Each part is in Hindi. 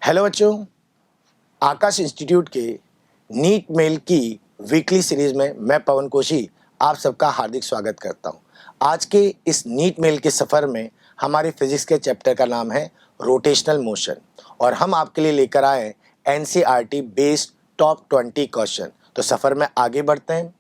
हेलो बच्चों, आकाश इंस्टीट्यूट के नीट मेल की वीकली सीरीज में मैं पवन कोशी आप सबका हार्दिक स्वागत करता हूं। आज के इस नीट मेल के सफ़र में हमारे फिजिक्स के चैप्टर का नाम है रोटेशनल मोशन और हम आपके लिए लेकर आए एनसीईआरटी बेस्ड टॉप 20 क्वेश्चन। तो सफ़र में आगे बढ़ते हैं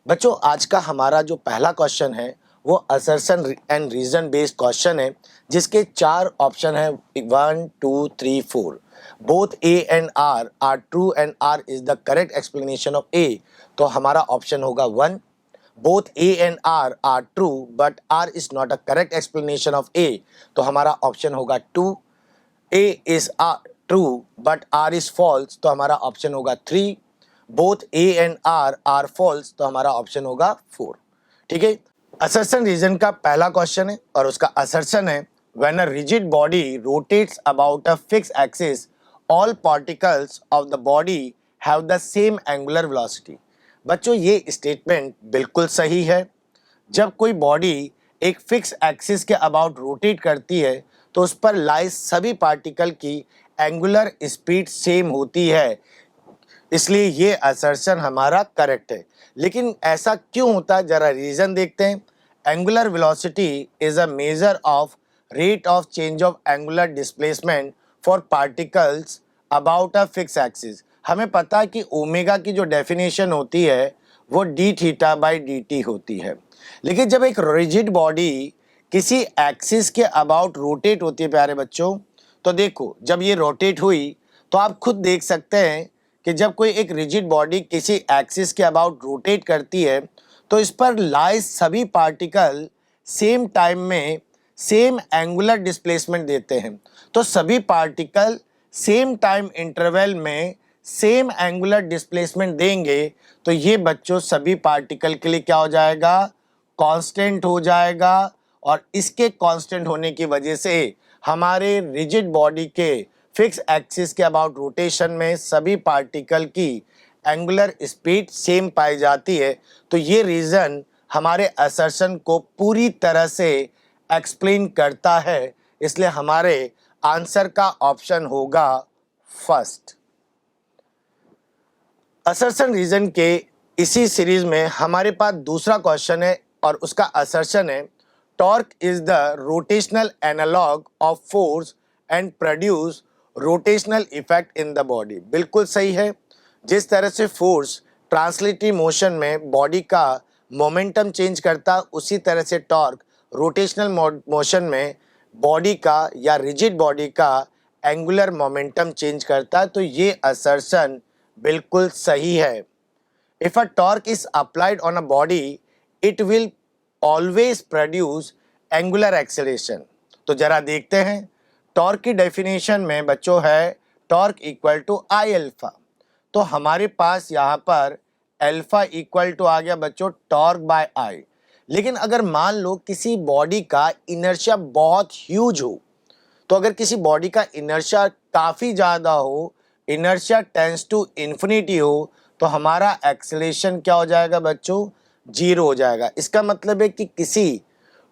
बच्चों। आज का हमारा जो पहला क्वेश्चन है वो assertion and reason based question है, जिसके 4 ऑप्शन है 1 2 3 4। Both A and R true and R is the correct explanation of A. तो हमारा ऑप्शन होगा 1। Both A and R true but R is not a correct explanation of A. तो हमारा ऑप्शन होगा 2। A is true but R is false. तो हमारा ऑप्शन होगा 3। Both A and are false. तो हमारा ऑप्शन होगा 4। ठीक है, असर्शन रीजन का पहला क्वेश्चन है और उसका असर्शन है when a rigid body rotates about a fix axis all particles of the body have the same angular velocity. बच्चों, ये स्टेटमेंट बिल्कुल सही है। जब कोई बॉडी एक फिक्स एक्सिस के अबाउट रोटेट करती है तो उस पर लाए सभी पार्टिकल की एंगुलर स्पीड सेम होती है, इसलिए ये असर्शन हमारा करेक्ट है। लेकिन ऐसा क्यों होता है, जरा रीजन देखते हैं। Angular velocity is a measure of rate of change of angular displacement for particles about a fix axis. हमें पता है कि ओमेगा की जो डेफिनेशन होती है वो D theta by D T होती है। लेकिन जब एक रिजिड बॉडी किसी एक्सिस के अबाउट रोटेट होती है प्यारे बच्चों, तो देखो जब ये रोटेट हुई तो आप खुद देख सकते हैं कि जब कोई एक रिजिड बॉडी किसी एक्सिस के अबाउट रोटेट करती है तो इस पर लाए सभी पार्टिकल सेम टाइम में सेम एंगुलर डिस्प्लेसमेंट देते हैं। तो सभी पार्टिकल सेम टाइम इंटरवल में सेम एंगुलर डिस्प्लेसमेंट देंगे, तो ये बच्चों सभी पार्टिकल के लिए क्या हो जाएगा, कांस्टेंट हो जाएगा। और इसके कांस्टेंट होने की वजह से हमारे रिजिड बॉडी के फिक्स एक्सिस के अबाउट रोटेशन में सभी पार्टिकल की एंगुलर स्पीड सेम पाई जाती है। तो ये रीज़न हमारे असर्शन को पूरी तरह से एक्सप्लेन करता है, इसलिए हमारे आंसर का ऑप्शन होगा फर्स्ट। असर्शन रीजन के इसी सीरीज में हमारे पास दूसरा क्वेश्चन है और उसका असर्शन है torque is the rotational analogue of force and produce rotational effect in the body. बिल्कुल सही है। जिस तरह से फोर्स ट्रांसलेटिव मोशन में बॉडी का मोमेंटम चेंज करता, उसी तरह से टॉर्क रोटेशनल मोशन में बॉडी का या रिजिड बॉडी का एंगुलर मोमेंटम चेंज करता। तो ये असर्शन बिल्कुल सही है। If a torque is applied on a body it will always produce angular acceleration. तो जरा देखते हैं, टॉर्क की डेफिनेशन में बच्चों है torque equal to I alpha. तो हमारे पास यहाँ पर अल्फा इक्वल टू आ गया बच्चों टॉर्क बाय आई। लेकिन अगर मान लो किसी बॉडी का इनर्शिया बहुत ह्यूज हो, तो अगर किसी बॉडी का इनर्शिया काफ़ी ज़्यादा हो, इनर्शिया टेंस टू इन्फिनिटी हो, तो हमारा एक्सेलरेशन क्या हो जाएगा बच्चों, 0 हो जाएगा। इसका मतलब है कि किसी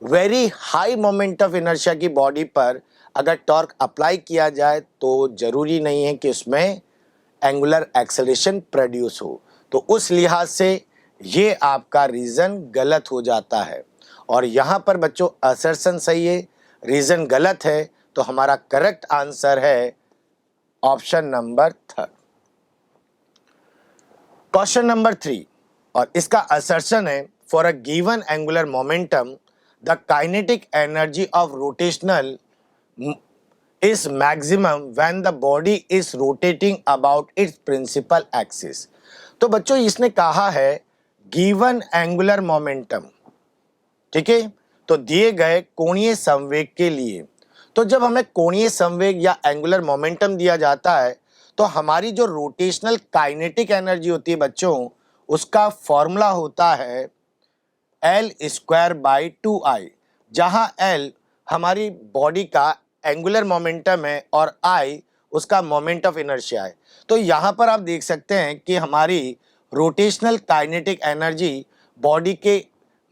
very high moment of inertia की बॉडी पर अगर टॉर्क अप्लाई किया जाए तो ज़रूरी नहीं है कि उसमें एंगुलर एक्सेलरेशन प्रोड्यूस हो। तो उस लिहाज से ये आपका रीज़न गलत हो जाता है और यहाँ पर बच्चों असर्शन सही है, रीज़न गलत है। तो हमारा करेक्ट आंसर है ऑप्शन नंबर 3। क्वेश्चन नंबर 3 और इसका असर्शन है for a given angular momentum the kinetic energy of rotational is maximum when the body is rotating about its principal axis। तो बच्चों इसने कहा है given angular momentum, ठीक है, तो दिए गए कोणीय संवेग के लिए। तो जब हमें कोणीय संवेग या एंगुलर मोमेंटम दिया जाता है तो हमारी जो रोटेशनल काइनेटिक एनर्जी होती है बच्चों, उसका फॉर्मूला होता है L²/2I, जहाँ L हमारी बॉडी का एंगुलर मोमेंटम है और I उसका मोमेंट ऑफ इनर्शिया है। तो यहाँ पर आप देख सकते हैं कि हमारी रोटेशनल काइनेटिक एनर्जी बॉडी के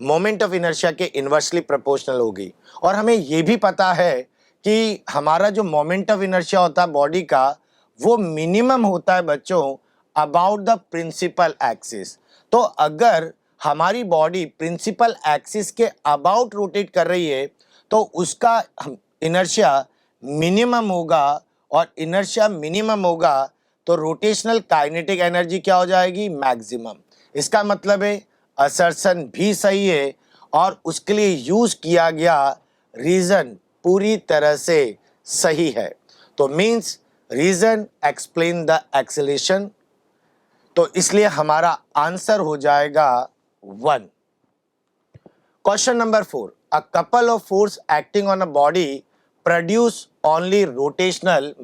मोमेंट ऑफ इनर्शिया के इन्वर्सली प्रोपोर्शनल होगी। और हमें ये भी पता है कि हमारा जो मोमेंट ऑफ इनर्शिया होता है बॉडी का वो मिनिमम होता है बच्चों अबाउट द प्रिंसिपल एक्सिस। तो अगर हमारी बॉडी प्रिंसिपल एक्सिस के अबाउट रोटेट कर रही है तो उसका इनर्शिया मिनिमम होगा, और इनर्शिया मिनिमम होगा तो रोटेशनल काइनेटिक एनर्जी क्या हो जाएगी, मैक्सिमम। इसका मतलब है असर्शन भी सही है और उसके लिए यूज किया गया रीजन पूरी तरह से सही है। तो means reason explain the acceleration, तो इसलिए हमारा आंसर हो जाएगा 1। Question number 4, a couple of force acting on a body produce only rotational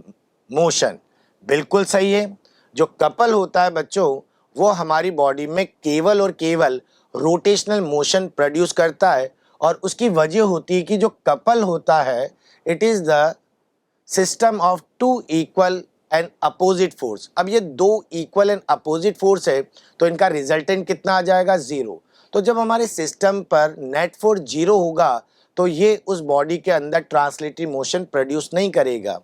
motion. बिल्कुल सही है। जो कपल होता है बच्चों वो हमारी बॉडी में केवल और केवल रोटेशनल मोशन प्रोड्यूस करता है, और उसकी वजह होती है कि जो कपल होता है it is the system of two equal and opposite force. अब ये दो इक्वल एंड अपोजिट फोर्स है तो इनका रिजल्टेंट कितना आ जाएगा, 0। तो जब हमारे सिस्टम पर नेट फोर्स 0 होगा तो ये उस बॉडी के अंदर ट्रांसलेटरी मोशन प्रोड्यूस नहीं करेगा।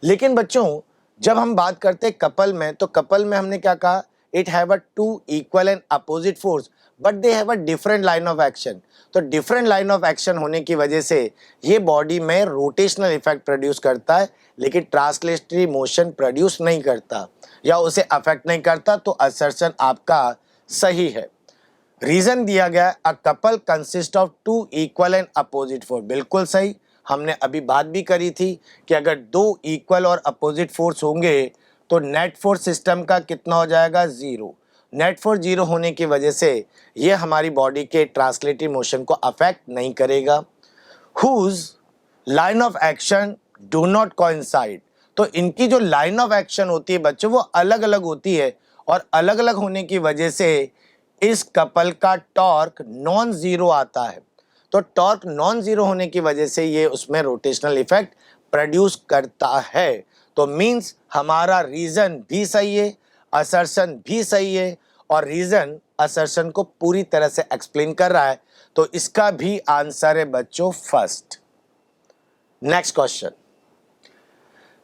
लेकिन बच्चों जब हम बात करते हैं कपल में, तो कपल में हमने क्या कहा, it have a two equal and opposite force but they have a different line of action. तो डिफरेंट लाइन ऑफ एक्शन होने की वजह से ये बॉडी में रोटेशनल इफेक्ट प्रोड्यूस करता है लेकिन ट्रांसलेटरी मोशन प्रोड्यूस नहीं करता या उसे अफेक्ट नहीं करता। तो असर्शन आपका सही है। रीजन दिया गया a couple consist of two equal and opposite force. बिल्कुल सही। हमने अभी बात भी करी थी कि अगर दो इक्वल और अपोजिट फोर्स होंगे तो नेट फोर्स सिस्टम का कितना हो जाएगा, 0। नेट फोर्स 0 होने की वजह से ये हमारी बॉडी के ट्रांसलेटरी मोशन को अफेक्ट नहीं करेगा। Whose line of action do not coincide. तो इनकी जो लाइन ऑफ एक्शन होती है बच्चों वो अलग अलग होती है, और अलग अलग होने की वजह से इस कपल का टॉर्क नॉन जीरो आता है। तो टॉर्क नॉन जीरो होने की वजह से ये उसमें रोटेशनल इफेक्ट प्रोड्यूस करता है। तो मींस हमारा रीजन भी सही है, असर्शन भी सही है, और रीजन असर्शन को पूरी तरह से एक्सप्लेन कर रहा है। तो इसका भी आंसर है बच्चों first. Next question,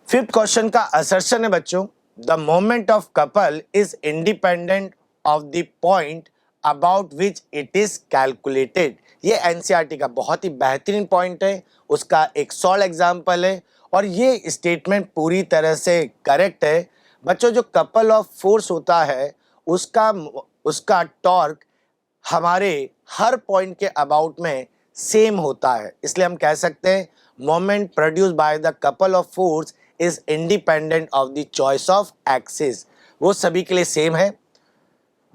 5th question का असर्शन है बच्चों, the moment of couple is independent of the point about which it is calculated. ये एनसीईआरटी का बहुत ही बेहतरीन पॉइंट है, उसका एक सॉल्व एग्जाम्पल है और ये स्टेटमेंट पूरी तरह से करेक्ट है। बच्चों जो कपल ऑफ फोर्स होता है उसका टॉर्क हमारे हर पॉइंट के अबाउट में सेम होता है, इसलिए हम कह सकते हैं moment produce by the couple of force is independent of the choice of axis. वो सभी के लिए सेम है।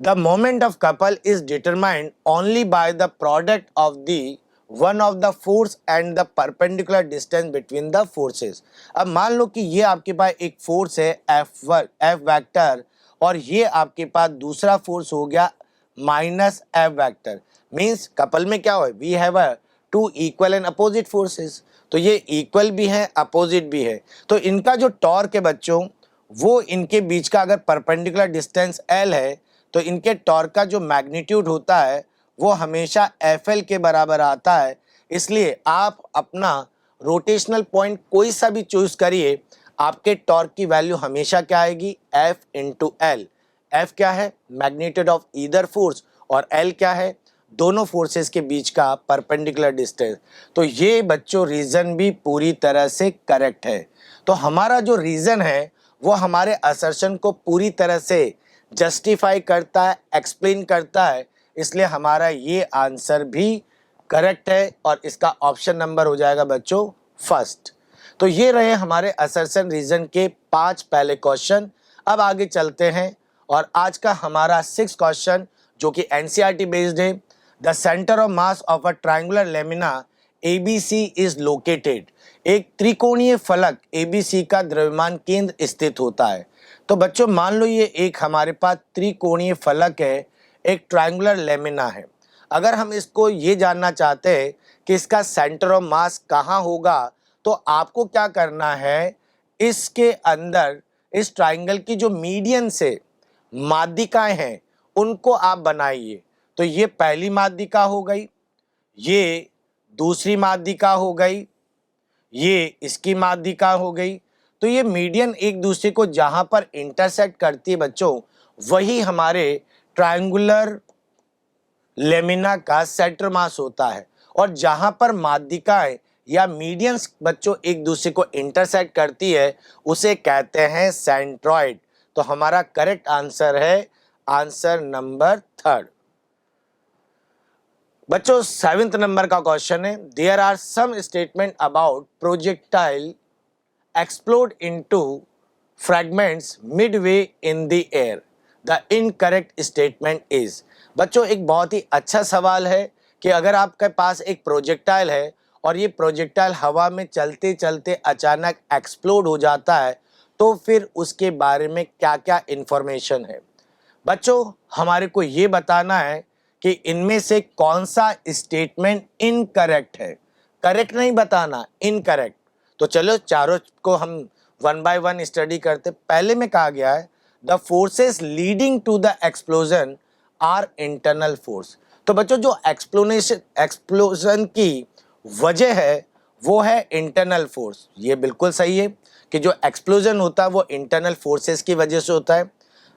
The moment of couple is determined only by the product of the one of the force and the perpendicular distance between the forces. अब मान लो कि ये आपके पास एक फोर्स है एफ वेक्टर, और ये आपके पास दूसरा फोर्स हो गया minus F vector. Means couple में क्या हो, we have a two equal and opposite forces, तो ये इक्वल भी है अपोजिट भी है। तो इनका जो टॉर्क है बच्चों वो इनके बीच का अगर परपेंडिकुलर डिस्टेंस एल है तो इनके टॉर्क का जो मैग्नीट्यूड होता है वो हमेशा एफ एल के बराबर आता है। इसलिए आप अपना रोटेशनल पॉइंट कोई सा भी चूज करिए, आपके टॉर्क की वैल्यू हमेशा क्या आएगी, एफ इंटू एल। एफ क्या है, मैग्नीट्यूड ऑफ ईदर फोर्स, और एल क्या है, दोनों फोर्सेस के बीच का परपेंडिकुलर डिस्टेंस। तो ये बच्चों रीजन भी पूरी तरह से करेक्ट है। तो हमारा जो रीजन है वो हमारे असर्शन को पूरी तरह से जस्टिफाई करता है, एक्सप्लेन करता है, इसलिए हमारा ये आंसर भी करेक्ट है और इसका ऑप्शन नंबर हो जाएगा बच्चों फर्स्ट। तो ये रहे हमारे असर्शन रीजन के 5 पहले क्वेश्चन। अब आगे चलते हैं और आज का हमारा 6th क्वेश्चन जो कि एनसीईआरटी बेस्ड है। The centre of mass of a triangular lamina ABC is located. एक त्रिकोणीय फलक एबीसी का द्रव्यमान केंद्र स्थित होता है। तो बच्चों मान लो ये एक हमारे पास त्रिकोणीय फलक है, एक ट्रायंगुलर लेमिना है। अगर हम इसको ये जानना चाहते हैं कि इसका सेंटर ऑफ मास कहाँ होगा तो आपको क्या करना है, इसके अंदर इस ट्रायंगल की जो मीडियन से माध्यिकाएं हैं उनको आप बनाइए। तो ये पहली माध्यिका हो गई, ये दूसरी माध्यिका हो गई, ये इसकी माध्यिका हो गई। तो ये मीडियन एक दूसरे को जहां पर इंटरसेक्ट करती है बच्चों, वही हमारे ट्रायंगुलर लेमिना का सेंटर मास होता है। और जहां पर माध्यिकाएं या मीडियंस बच्चों एक दूसरे को इंटरसेक्ट करती है उसे कहते हैं सेंट्रॉइड। तो हमारा करेक्ट आंसर है आंसर नंबर 3। बच्चों 7th नंबर का क्वेश्चन है, there are some statement about projectile explode into fragments midway in the air. The incorrect statement is। बच्चों एक बहुत ही अच्छा सवाल है कि अगर आपके पास एक प्रोजेक्टाइल है और ये प्रोजेक्टाइल हवा में चलते चलते अचानक एक्सप्लोड हो जाता है तो फिर उसके बारे में क्या क्या इंफॉर्मेशन है। बच्चों हमारे को ये बताना है कि इनमें से कौन सा स्टेटमेंट इनकरेक्ट है। करेक्ट नहीं बताना, इनकरेक्ट। तो चलो चारों को हम वन बाय वन स्टडी करते। पहले में कहा गया है the forces leading to the explosion are internal force. तो बच्चों जो एक्सप्लोजन की वजह है वो है इंटरनल फोर्स। ये बिल्कुल सही है कि जो एक्सप्लोजन होता है वो इंटरनल फोर्सेस की वजह से होता है।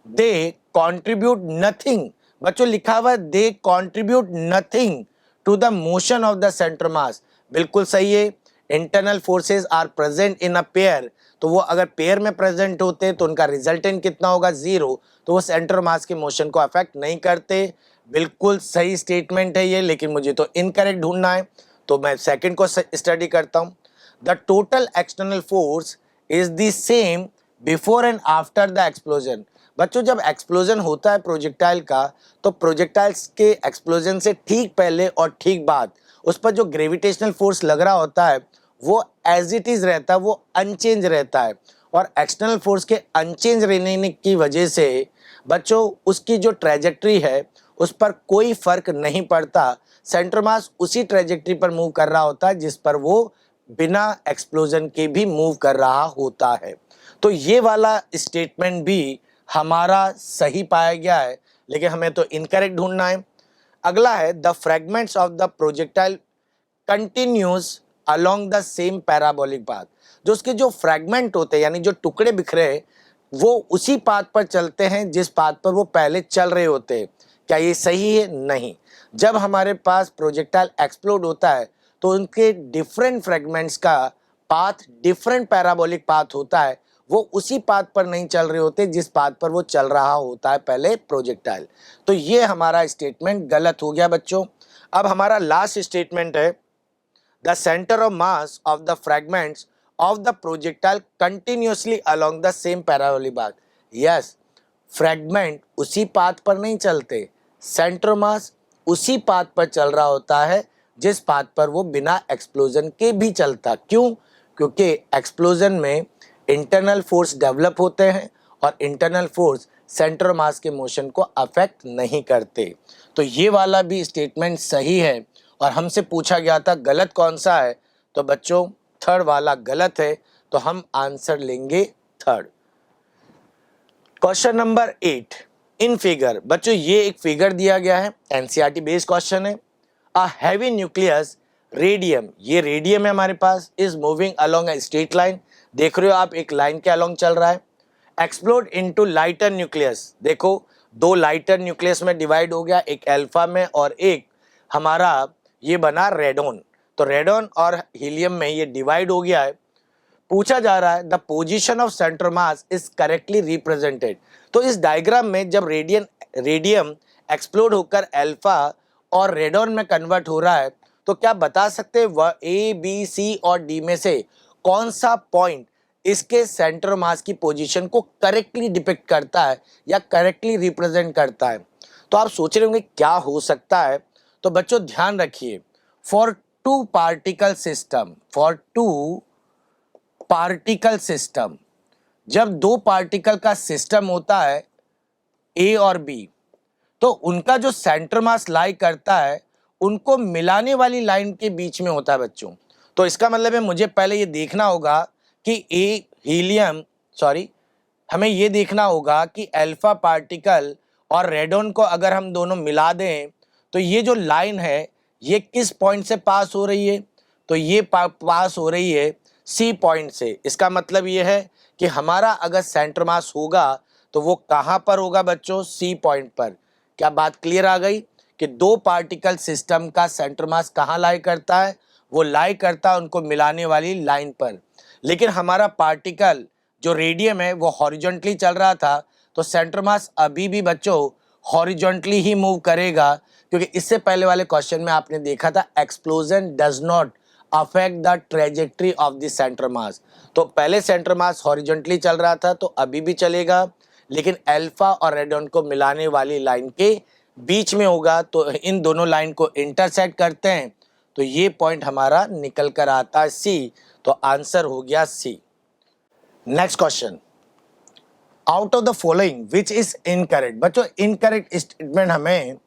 दे कॉन्ट्रीब्यूट नथिंग, बच्चों लिखा हुआ है they contribute nothing to the motion of the centre mass. बिल्कुल सही है। Internal forces are present in a pair, तो वो अगर पेयर में प्रेजेंट होते तो उनका रिजल्टेंट कितना होगा 0, तो वो सेंटर मास के मोशन को अफेक्ट नहीं करते। बिल्कुल सही स्टेटमेंट है ये, लेकिन मुझे तो इनकरेक्ट ढूंढना है तो मैं सेकंड को स्टडी करता हूँ। The total external force is the same before and after the explosion. बच्चों जब एक्सप्लोजन होता है प्रोजेक्टाइल का तो प्रोजेक्टाइल्स के एक्सप्लोजन से ठीक पहले और ठीक बाद उस पर जो ग्रेविटेशनल फोर्स लग रहा होता है वो एज इट इज रहता है, वो अनचेंज रहता है। और एक्सटर्नल फोर्स के अनचेंज रहने की वजह से बच्चों उसकी जो ट्रेजेक्ट्री है उस पर कोई फर्क नहीं पड़ता। सेंटर मास उसी ट्रेजेक्ट्री पर मूव कर रहा होता है जिस पर वो बिना एक्सप्लोजन के भी मूव कर रहा होता है। तो ये वाला स्टेटमेंट भी हमारा सही पाया गया है, लेकिन हमें तो इनकरेक्ट ढूंढना है। अगला है the fragments of the projectile continuous along the same parabolic path. जो उसके जो फ्रैगमेंट होते हैं यानी जो टुकड़े बिखरे वो उसी पाथ पर चलते हैं जिस पाथ पर वो पहले चल रहे होते हैं। क्या ये सही है? नहीं। जब हमारे पास प्रोजेक्टाइल एक्सप्लोड होता है तो उनके डिफरेंट फ्रैगमेंट्स का पाथ डिफरेंट पैराबोलिक पाथ होता है, वो उसी पाथ पर नहीं चल रहे होते जिस पाथ पर वो चल रहा होता है पहले प्रोजेक्टाइल। तो ये हमारा स्टेटमेंट गलत हो गया बच्चों। अब हमारा लास्ट स्टेटमेंट है the center of mass of the fragments of the projectile continuously along the same parabolic path। yes, fragment उसी पाथ पर नहीं चलते, सेंटर मास उसी पाथ पर चल रहा होता है जिस पाथ पर वो बिना एक्सप्लोजन के भी चलता। क्यों? क्योंकि एक्सप्लोजन में इंटरनल फोर्स डेवलप होते हैं और इंटरनल फोर्स सेंटर मास के मोशन को अफेक्ट नहीं करते। तो ये वाला भी स्टेटमेंट सही है और हमसे पूछा गया था गलत कौन सा है, तो बच्चों थर्ड वाला गलत है, तो हम आंसर लेंगे third. Question number 8 in figure. बच्चों ये एक फिगर दिया गया है, एनसीईआरटी बेस्ड क्वेश्चन है। अ हैवी न्यूक्लियस रेडियम, ये रेडियम है हमारे पास, is moving along a straight line. देख रहे हो आप एक लाइन के अलोंग चल रहा है। एक्सप्लोड इनटू लाइटर न्यूक्लियस, देखो दो लाइटर न्यूक्लियस में डिवाइड हो गया, एक अल्फा में और एक हमारा ये बना रेडोन। तो रेडोन और हीलियम में ये डिवाइड हो गया है। पूछा जा रहा है the position of centre mass is correctly represented. तो इस डायग्राम में जब रेडियम एक्सप्लोड होकर अल्फा और रेडोन में कन्वर्ट हो रहा है तो क्या बता सकते हैं वह ए बी सी और डी में से कौन सा पॉइंट इसके सेंटर मास की पोजीशन को करेक्टली डिपिक्ट करता है या करेक्टली रिप्रेजेंट करता है। तो आप सोच रहे होंगे क्या हो सकता है। तो बच्चों ध्यान रखिए, फॉर टू पार्टिकल सिस्टम, जब दो पार्टिकल का सिस्टम होता है ए और बी, तो उनका जो सेंटर मास लाई करता है उनको मिलाने वाली लाइन के बीच में होता है बच्चों। तो इसका मतलब है मुझे पहले ये देखना होगा कि हमें ये देखना होगा कि अल्फा पार्टिकल और रेडोन को अगर हम दोनों मिला दें तो ये जो लाइन है ये किस पॉइंट से पास हो रही है। तो ये पास हो रही है सी पॉइंट से। इसका मतलब ये है कि हमारा अगर सेंटर मास होगा तो वो कहाँ पर होगा बच्चों? सी पॉइंट पर। क्या बात क्लियर आ गई कि दो पार्टिकल सिस्टम का सेंटर मास कहाँ लाई करता है? वो लाई करता है उनको मिलाने वाली लाइन पर। लेकिन हमारा पार्टिकल जो रेडियम है वो हॉरिजॉन्टली चल रहा था, तो सेंटर मास अभी भी बच्चों हॉरिजॉन्टली ही मूव करेगा, क्योंकि इससे पहले वाले क्वेश्चन में आपने देखा था explosion does not affect the trajectory of the centre मास। तो पहले सेंटर मास हॉरिजॉन्टली चल रहा था तो अभी भी चलेगा, लेकिन अल्फा और रेडॉन को मिलाने वाली लाइन के बीच में होगा, तो इन दोनों लाइन को इंटरसेक्ट करते हैं तो ये पॉइंट हमारा निकल कर आता है सी। तो आंसर हो गया C. Next question, out of the following which is incorrect. बच्चों इनकरेक्ट स्टेटमेंट हमें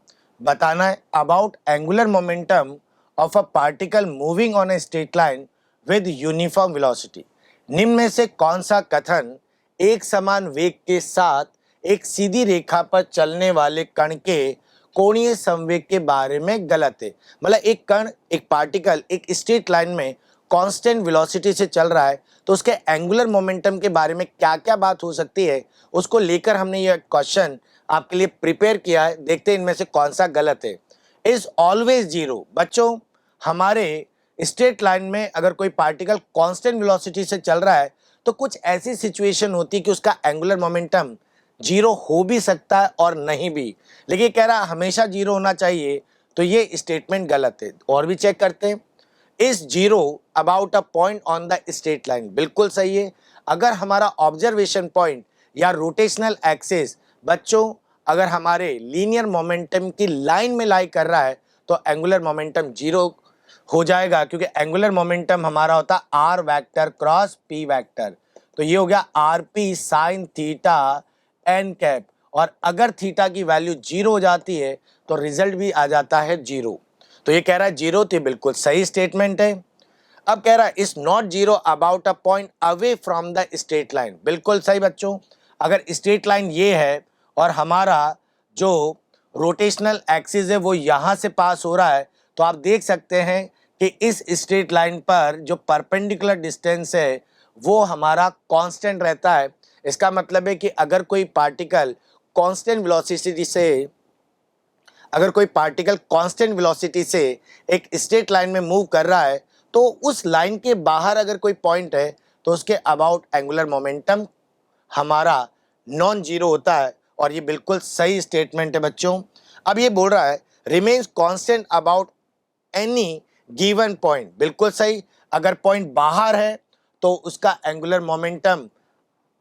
बताना है about angular momentum of a particle moving on a straight line with uniform velocity. निम्न में से कौन सा कथन एक समान वेग के साथ एक सीधी रेखा पर चलने वाले कण के कोणीय संवेग के बारे में गलत है? मतलब एक कण, एक पार्टिकल एक स्ट्रेट लाइन में कांस्टेंट वेलोसिटी से चल रहा है, तो उसके एंगुलर मोमेंटम के बारे में क्या क्या बात हो सकती है, उसको लेकर हमने ये क्वेश्चन आपके लिए प्रिपेयर किया है। देखते हैं इनमें से कौन सा गलत है। Is always zero. बच्चों हमारे स्ट्रेट लाइन में अगर कोई पार्टिकल कांस्टेंट वेलोसिटी से चल रहा है तो कुछ ऐसी सिचुएशन होती है कि उसका एंगुलर मोमेंटम जीरो हो भी सकता है और नहीं भी, लेकिन कह रहा हमेशा जीरो होना चाहिए, तो ये स्टेटमेंट गलत है। और भी चेक करते हैं। Is zero about a point on the straight line. बिल्कुल सही है। अगर हमारा ऑब्जर्वेशन पॉइंट या रोटेशनल एक्सिस बच्चों अगर हमारे लीनियर मोमेंटम की लाइन में लाई कर रहा है तो एंगुलर मोमेंटम जीरो हो जाएगा, क्योंकि एंगुलर मोमेंटम हमारा होता है r vector cross p vector. तो ये हो गया r p sine theta n cap, और अगर थीटा की वैल्यू जीरो हो जाती है तो रिजल्ट भी आ जाता है जीरो। तो ये कह रहा है जीरो, तो बिल्कुल सही स्टेटमेंट है। अब कह रहा है is not zero about a point away from the straight line. बिल्कुल सही बच्चों। अगर स्ट्रेट लाइन ये है और हमारा जो रोटेशनल एक्सिस है वो यहाँ से पास हो रहा है, तो आप देख सकते हैं कि इस स्ट्रेट लाइन पर जो परपेंडिकुलर डिस्टेंस है वो हमारा कांस्टेंट रहता है। इसका मतलब है कि अगर कोई पार्टिकल कांस्टेंट वेलोसिटी से एक स्ट्रेट लाइन में मूव कर रहा है तो उस लाइन के बाहर अगर कोई पॉइंट है तो उसके अबाउट एंगुलर मोमेंटम हमारा नॉन जीरो होता है, और ये बिल्कुल सही स्टेटमेंट है बच्चों। अब ये बोल रहा है remains constant about any given point. बिल्कुल सही। अगर पॉइंट बाहर है तो उसका एंगुलर मोमेंटम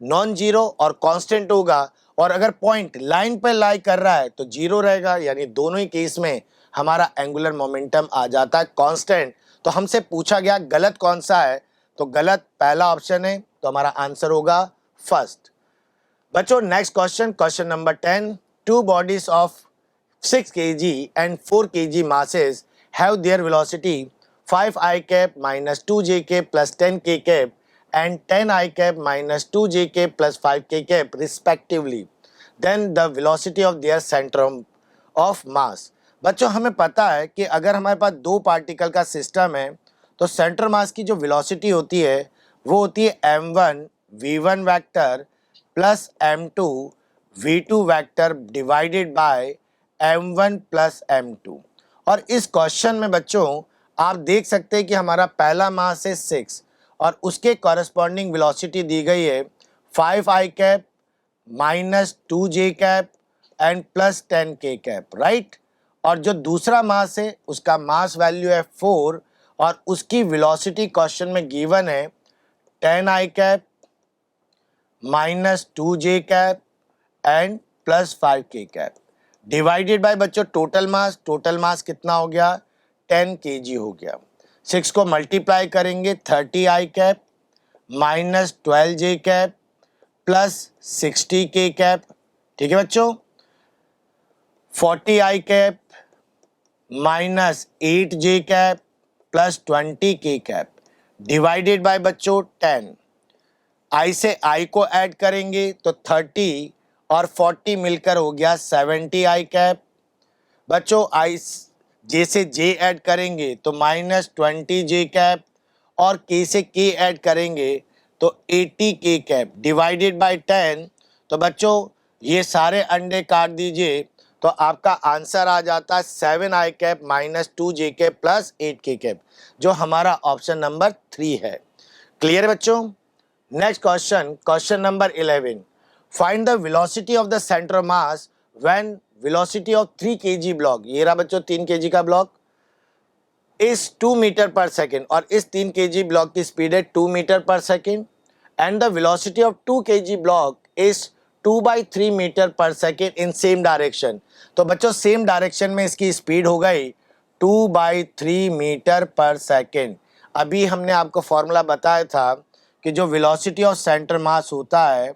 नॉन जीरो और कांस्टेंट होगा, और अगर पॉइंट लाइन पर लाई कर रहा है तो जीरो रहेगा। यानी दोनों ही केस में हमारा एंगुलर मोमेंटम आ जाता है कांस्टेंट। तो हमसे पूछा गया गलत कौन सा है, तो गलत पहला ऑप्शन है, तो हमारा आंसर होगा फर्स्ट। बच्चों next question, question number 10। Two bodies of 6 kg and 4 kg masses have their velocity 5 I cap minus 2 j cap plus 10 k cap and 10 I cap minus 2 j cap plus 5 k cap respectively. Then the velocity of their center of mass. बच्चों हमें पता है कि अगर हमारे पास दो पार्टिकल का सिस्टम है तो सेंटर मास की जो वेलोसिटी होती है वो होती है m1 v1 vector plus m2 v2 vector divided by m1 plus m2। और इस क्वेश्चन में बच्चों आप देख सकते हैं कि हमारा पहला मास है 6 और उसके कॉरेस्पॉन्डिंग वेलोसिटी दी गई है 5 I cap minus 2 j cap and plus 10 k cap, right. और जो दूसरा मास है उसका मास वैल्यू है 4 और उसकी वेलोसिटी क्वेश्चन में गिवन है 10 I cap minus 2 j cap and plus 5 k cap divided by बच्चों टोटल मास कितना हो गया 10 kg हो गया। 6 को मल्टीप्लाई करेंगे 30 I cap minus 12 j cap plus 60 k cap, ठीक है बच्चों। 40 I cap minus 8 j cap plus 20 k cap divided by बच्चों 10। I से I को ऐड करेंगे तो 30 और 40 मिलकर हो गया 70 I कैप। बच्चों I J से J ऐड करेंगे तो माइनस 20 j कैप और k से k ऐड करेंगे तो 80 k कैप डिवाइडेड बाय 10। तो बच्चों ये सारे अंडे काट दीजिए तो आपका आंसर आ जाता है 7 i cap minus 2 j cap plus 8 k cap, जो हमारा ऑप्शन नंबर 3 है। क्लियर बच्चों? Next question, question number 11, find the velocity of the centre of mass when velocity of 3 kg block. ये रहा बच्चों 3 kg का ब्लॉक इस 2 मीटर पर सेकेंड, और इस 3 kg ब्लॉक की स्पीड है 2 metre per second, and the velocity of 2 kg block is 2/3 metre per second in same direction. तो बच्चों सेम डायरेक्शन में इसकी स्पीड हो गई 2/3 मीटर पर सेकेंड। अभी हमने आपको फॉर्मूला बताया था कि जो वेलोसिटी ऑफ सेंटर मास होता है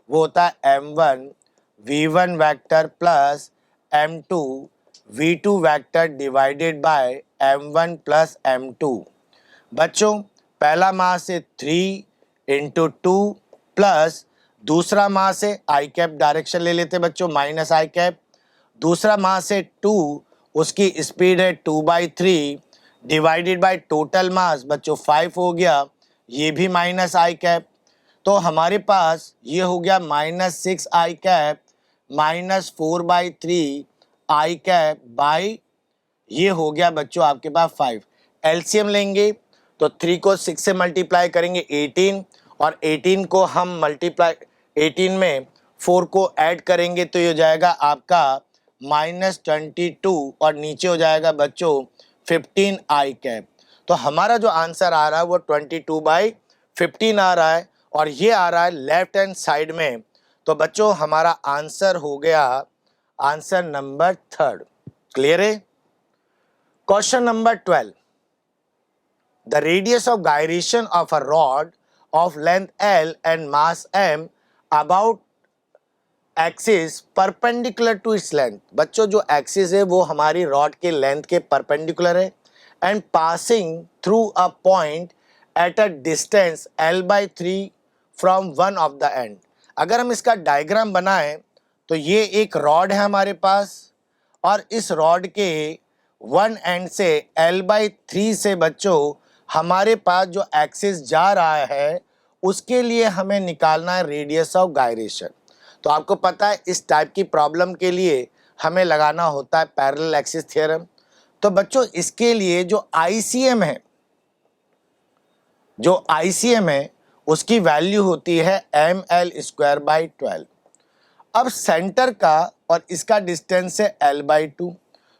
वो होता है m1 v1 vector plus m2 v2 vector divided by m1 plus m2। बच्चों पहला मास है 3 इंटू 2 प्लस दूसरा मास है आई कैप, डायरेक्शन ले लेते बच्चों माइनस आई कैप, दूसरा मास है 2, उसकी स्पीड है 2/3 डिवाइडेड बाय टोटल मास बच्चों 5 हो गया, ये भी माइनस आई कैप। तो हमारे पास ये हो गया minus 6 I cap minus 4/3 I cap by, ये हो गया बच्चों आपके पास 5। एलसीएम लेंगे तो 3 को 6 से मल्टीप्लाई करेंगे 18, और 18 को हम मल्टीप्लाई 18 में 4 को ऐड करेंगे तो ये हो जाएगा आपका -22, और नीचे हो जाएगा बच्चों 15 आई कैप। तो हमारा जो आंसर आ रहा है वो 22/15 आ रहा है, और ये आ रहा है लेफ्ट हैंड साइड में। तो बच्चों हमारा आंसर हो गया आंसर नंबर 3। क्लियर है? Question number 12, the radius of gyration of a rod of length L and mass M about axis perpendicular to its length। बच्चों जो एक्सिस है वो हमारी रॉड के लेंथ के परपेंडिकुलर है, and passing through a point at a distance L/3 from one of the end. अगर हम इसका डायग्राम बनाएं तो ये एक रॉड है हमारे पास, और इस रॉड के वन एंड से L/3 से बच्चों हमारे पास जो एक्सिस जा रहा है उसके लिए हमें निकालना है रेडियस ऑफ गायरेशन। तो आपको पता है इस टाइप की प्रॉब्लम के लिए हमें लगाना होता है पैरेलल एक्सिस थ्योरम। तो बच्चों इसके लिए जो आईसीएम है, उसकी वैल्यू होती है ml²/12। अब सेंटर का और इसका डिस्टेंस है L/2,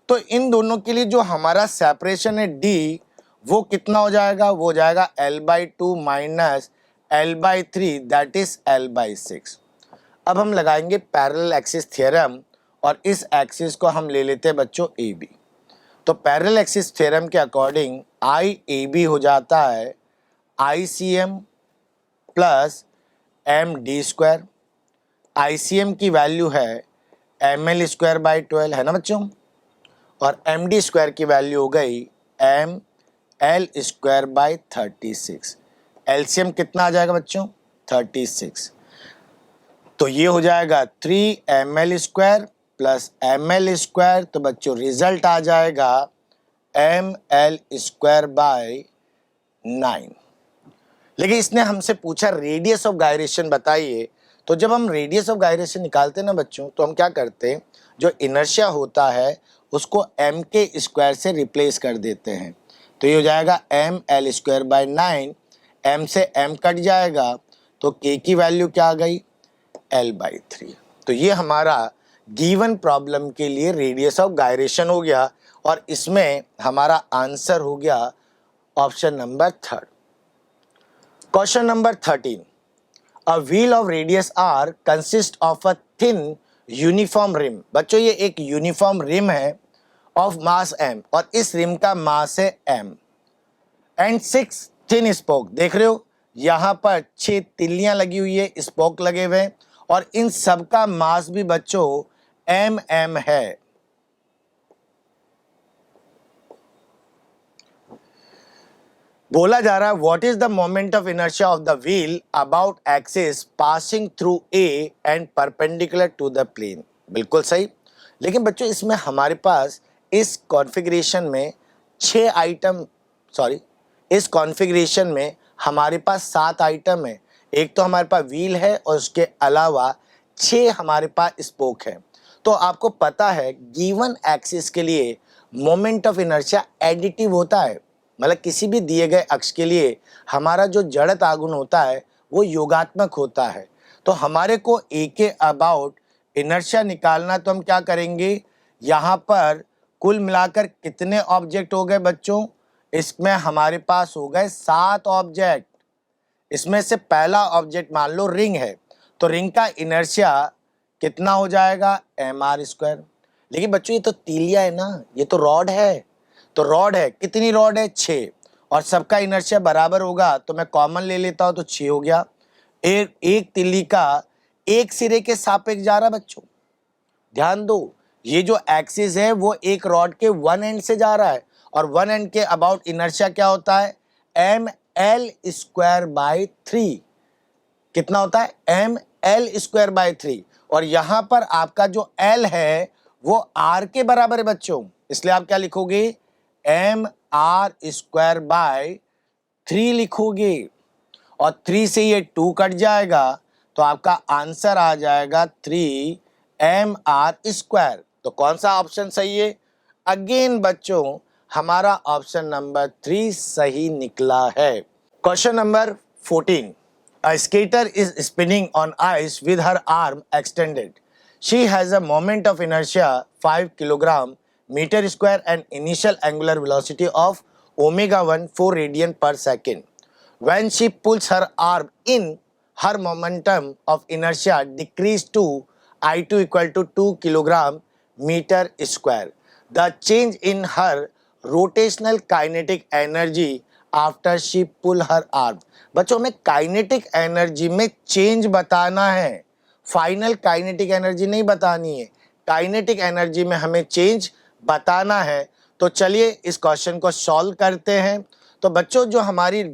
तो इन दोनों के लिए जो हमारा सेपरेशन है D वो कितना हो जाएगा, वो हो जाएगा L/2 minus L/3 that is L/6। अब हम लगाएंगे पैरेलल एक्सिस थ्योरम, और इस एक्सिस को हम ले लेते हैं बच्चों AB। तो पैरेलल एक्सिस थ्योरम के अकॉर्डिंग IAB हो जाता है ICM प्लस MD²। ICM की वैल्यू है ml²/12 है ना बच्चों, और MD² की वैल्यू हो गई ml²/36। एलसीएम कितना आ जाएगा बच्चों 36, तो ये हो जाएगा 3ml² प्लस ml², तो बच्चों रिजल्ट आ जाएगा ml²/9। लेकिन इसने हमसे पूछा रेडियस ऑफ गायरेशन बताइए। तो जब हम रेडियस ऑफ गायरेशन निकालते हैं ना बच्चों, तो हम क्या करते हैं, जो इनर्शिया होता है उसको m के स्क्वायर से रिप्लेस कर देते हैं। तो ये हो जाएगा ml²/9, m से m कट जाएगा तो k की वैल्यू क्या आ गई L/3। तो ये हमारा गिवन प्रॉब्लम के लिए रेडियस ऑफ गायरेशन हो गया, और इसमें हमारा आंसर हो गया option number 3। Question number 13, a wheel of radius r consist of a thin uniform rim. बच्चों ये एक यूनिफॉर्म रिम है ऑफ मास m, और इस रिम का मास है m, एंड 6 थिन स्पोक। देख रहे हो यहाँ पर 6 तिल्लियां लगी हुई है, स्पोक लगे हुए हैं, और इन सब का मास भी बच्चों mm है। बोला जा रहा है what is the moment of inertia of the wheel about axis passing through A and perpendicular to the plane. बिल्कुल सही, लेकिन बच्चों इसमें हमारे पास इस कॉन्फ़िगरेशन में 6 इस कॉन्फ़िगरेशन में हमारे पास 7 आइटम है। एक तो हमारे पास व्हील है और उसके अलावा 6 हमारे पास स्पोक है। तो आपको पता है गिवन एक्सिस के लिए मोमेंट ऑफ इनर्शिया एडिटिव होता है, मतलब किसी भी दिए गए अक्ष के लिए हमारा जो जड़त्व आघूर्ण होता है वो योगात्मक होता है। तो हमारे को ए के अबाउट इनर्शिया निकालना, तो हम क्या करेंगे, यहाँ पर कुल मिलाकर कितने ऑब्जेक्ट हो गए बच्चों, इसमें हमारे पास हो गए 7 ऑब्जेक्ट। इसमें से पहला ऑब्जेक्ट मान लो रिंग है, तो रिंग का इनर्शिया कितना हो जाएगा, mr²। लेकिन बच्चों ये तो तीलिया है ना, ये तो रॉड है। तो रॉड है, कितनी रॉड है, 6, और सबका इनर्शिया बराबर होगा, तो मैं कॉमन ले लेता हूं तो 6 हो गया। एक तीली का एक सिरे के सापेक्ष जा रहा बच्चों, ध्यान दो, ये जो एक्सिस है वो एक रॉड के वन एंड से जा रहा है, और वन एंड के अबाउट इनर्शिया क्या होता है, ml²/3। कितना होता है, ml²/3। और यहां पर आपका जो l है वो r के बराबर है बच्चों, इसलिए आप क्या लिखोगे, mr²/3 लिखोगे, और 3 से ये 2 कट जाएगा, तो आपका आंसर आ जाएगा 3mr²। तो कौन सा ऑप्शन सही है, अगेन बच्चों हमारा ऑप्शन नंबर 3 सही निकला है। Question number 14, a skater is spinning on ice with her arm extended. She has a moment of inertia 5 kilogram meter square and initial angular velocity of omega 1 4 radian per second. When she pulls her arm in, her momentum of inertia decreased to I2 equal to 2 kilogram meter square. The change in her rotational kinetic energy after she pull her arm. बच्चों में काइनेटिक एनर्जी में चेंज बताना है, फाइनल काइनेटिक एनर्जी नहीं बतानी है, काइनेटिक एनर्जी में हमें चेंज बताना है। तो चलिए इस क्वेश्चन को सॉल्व करते हैं। तो बच्चों जो हमारी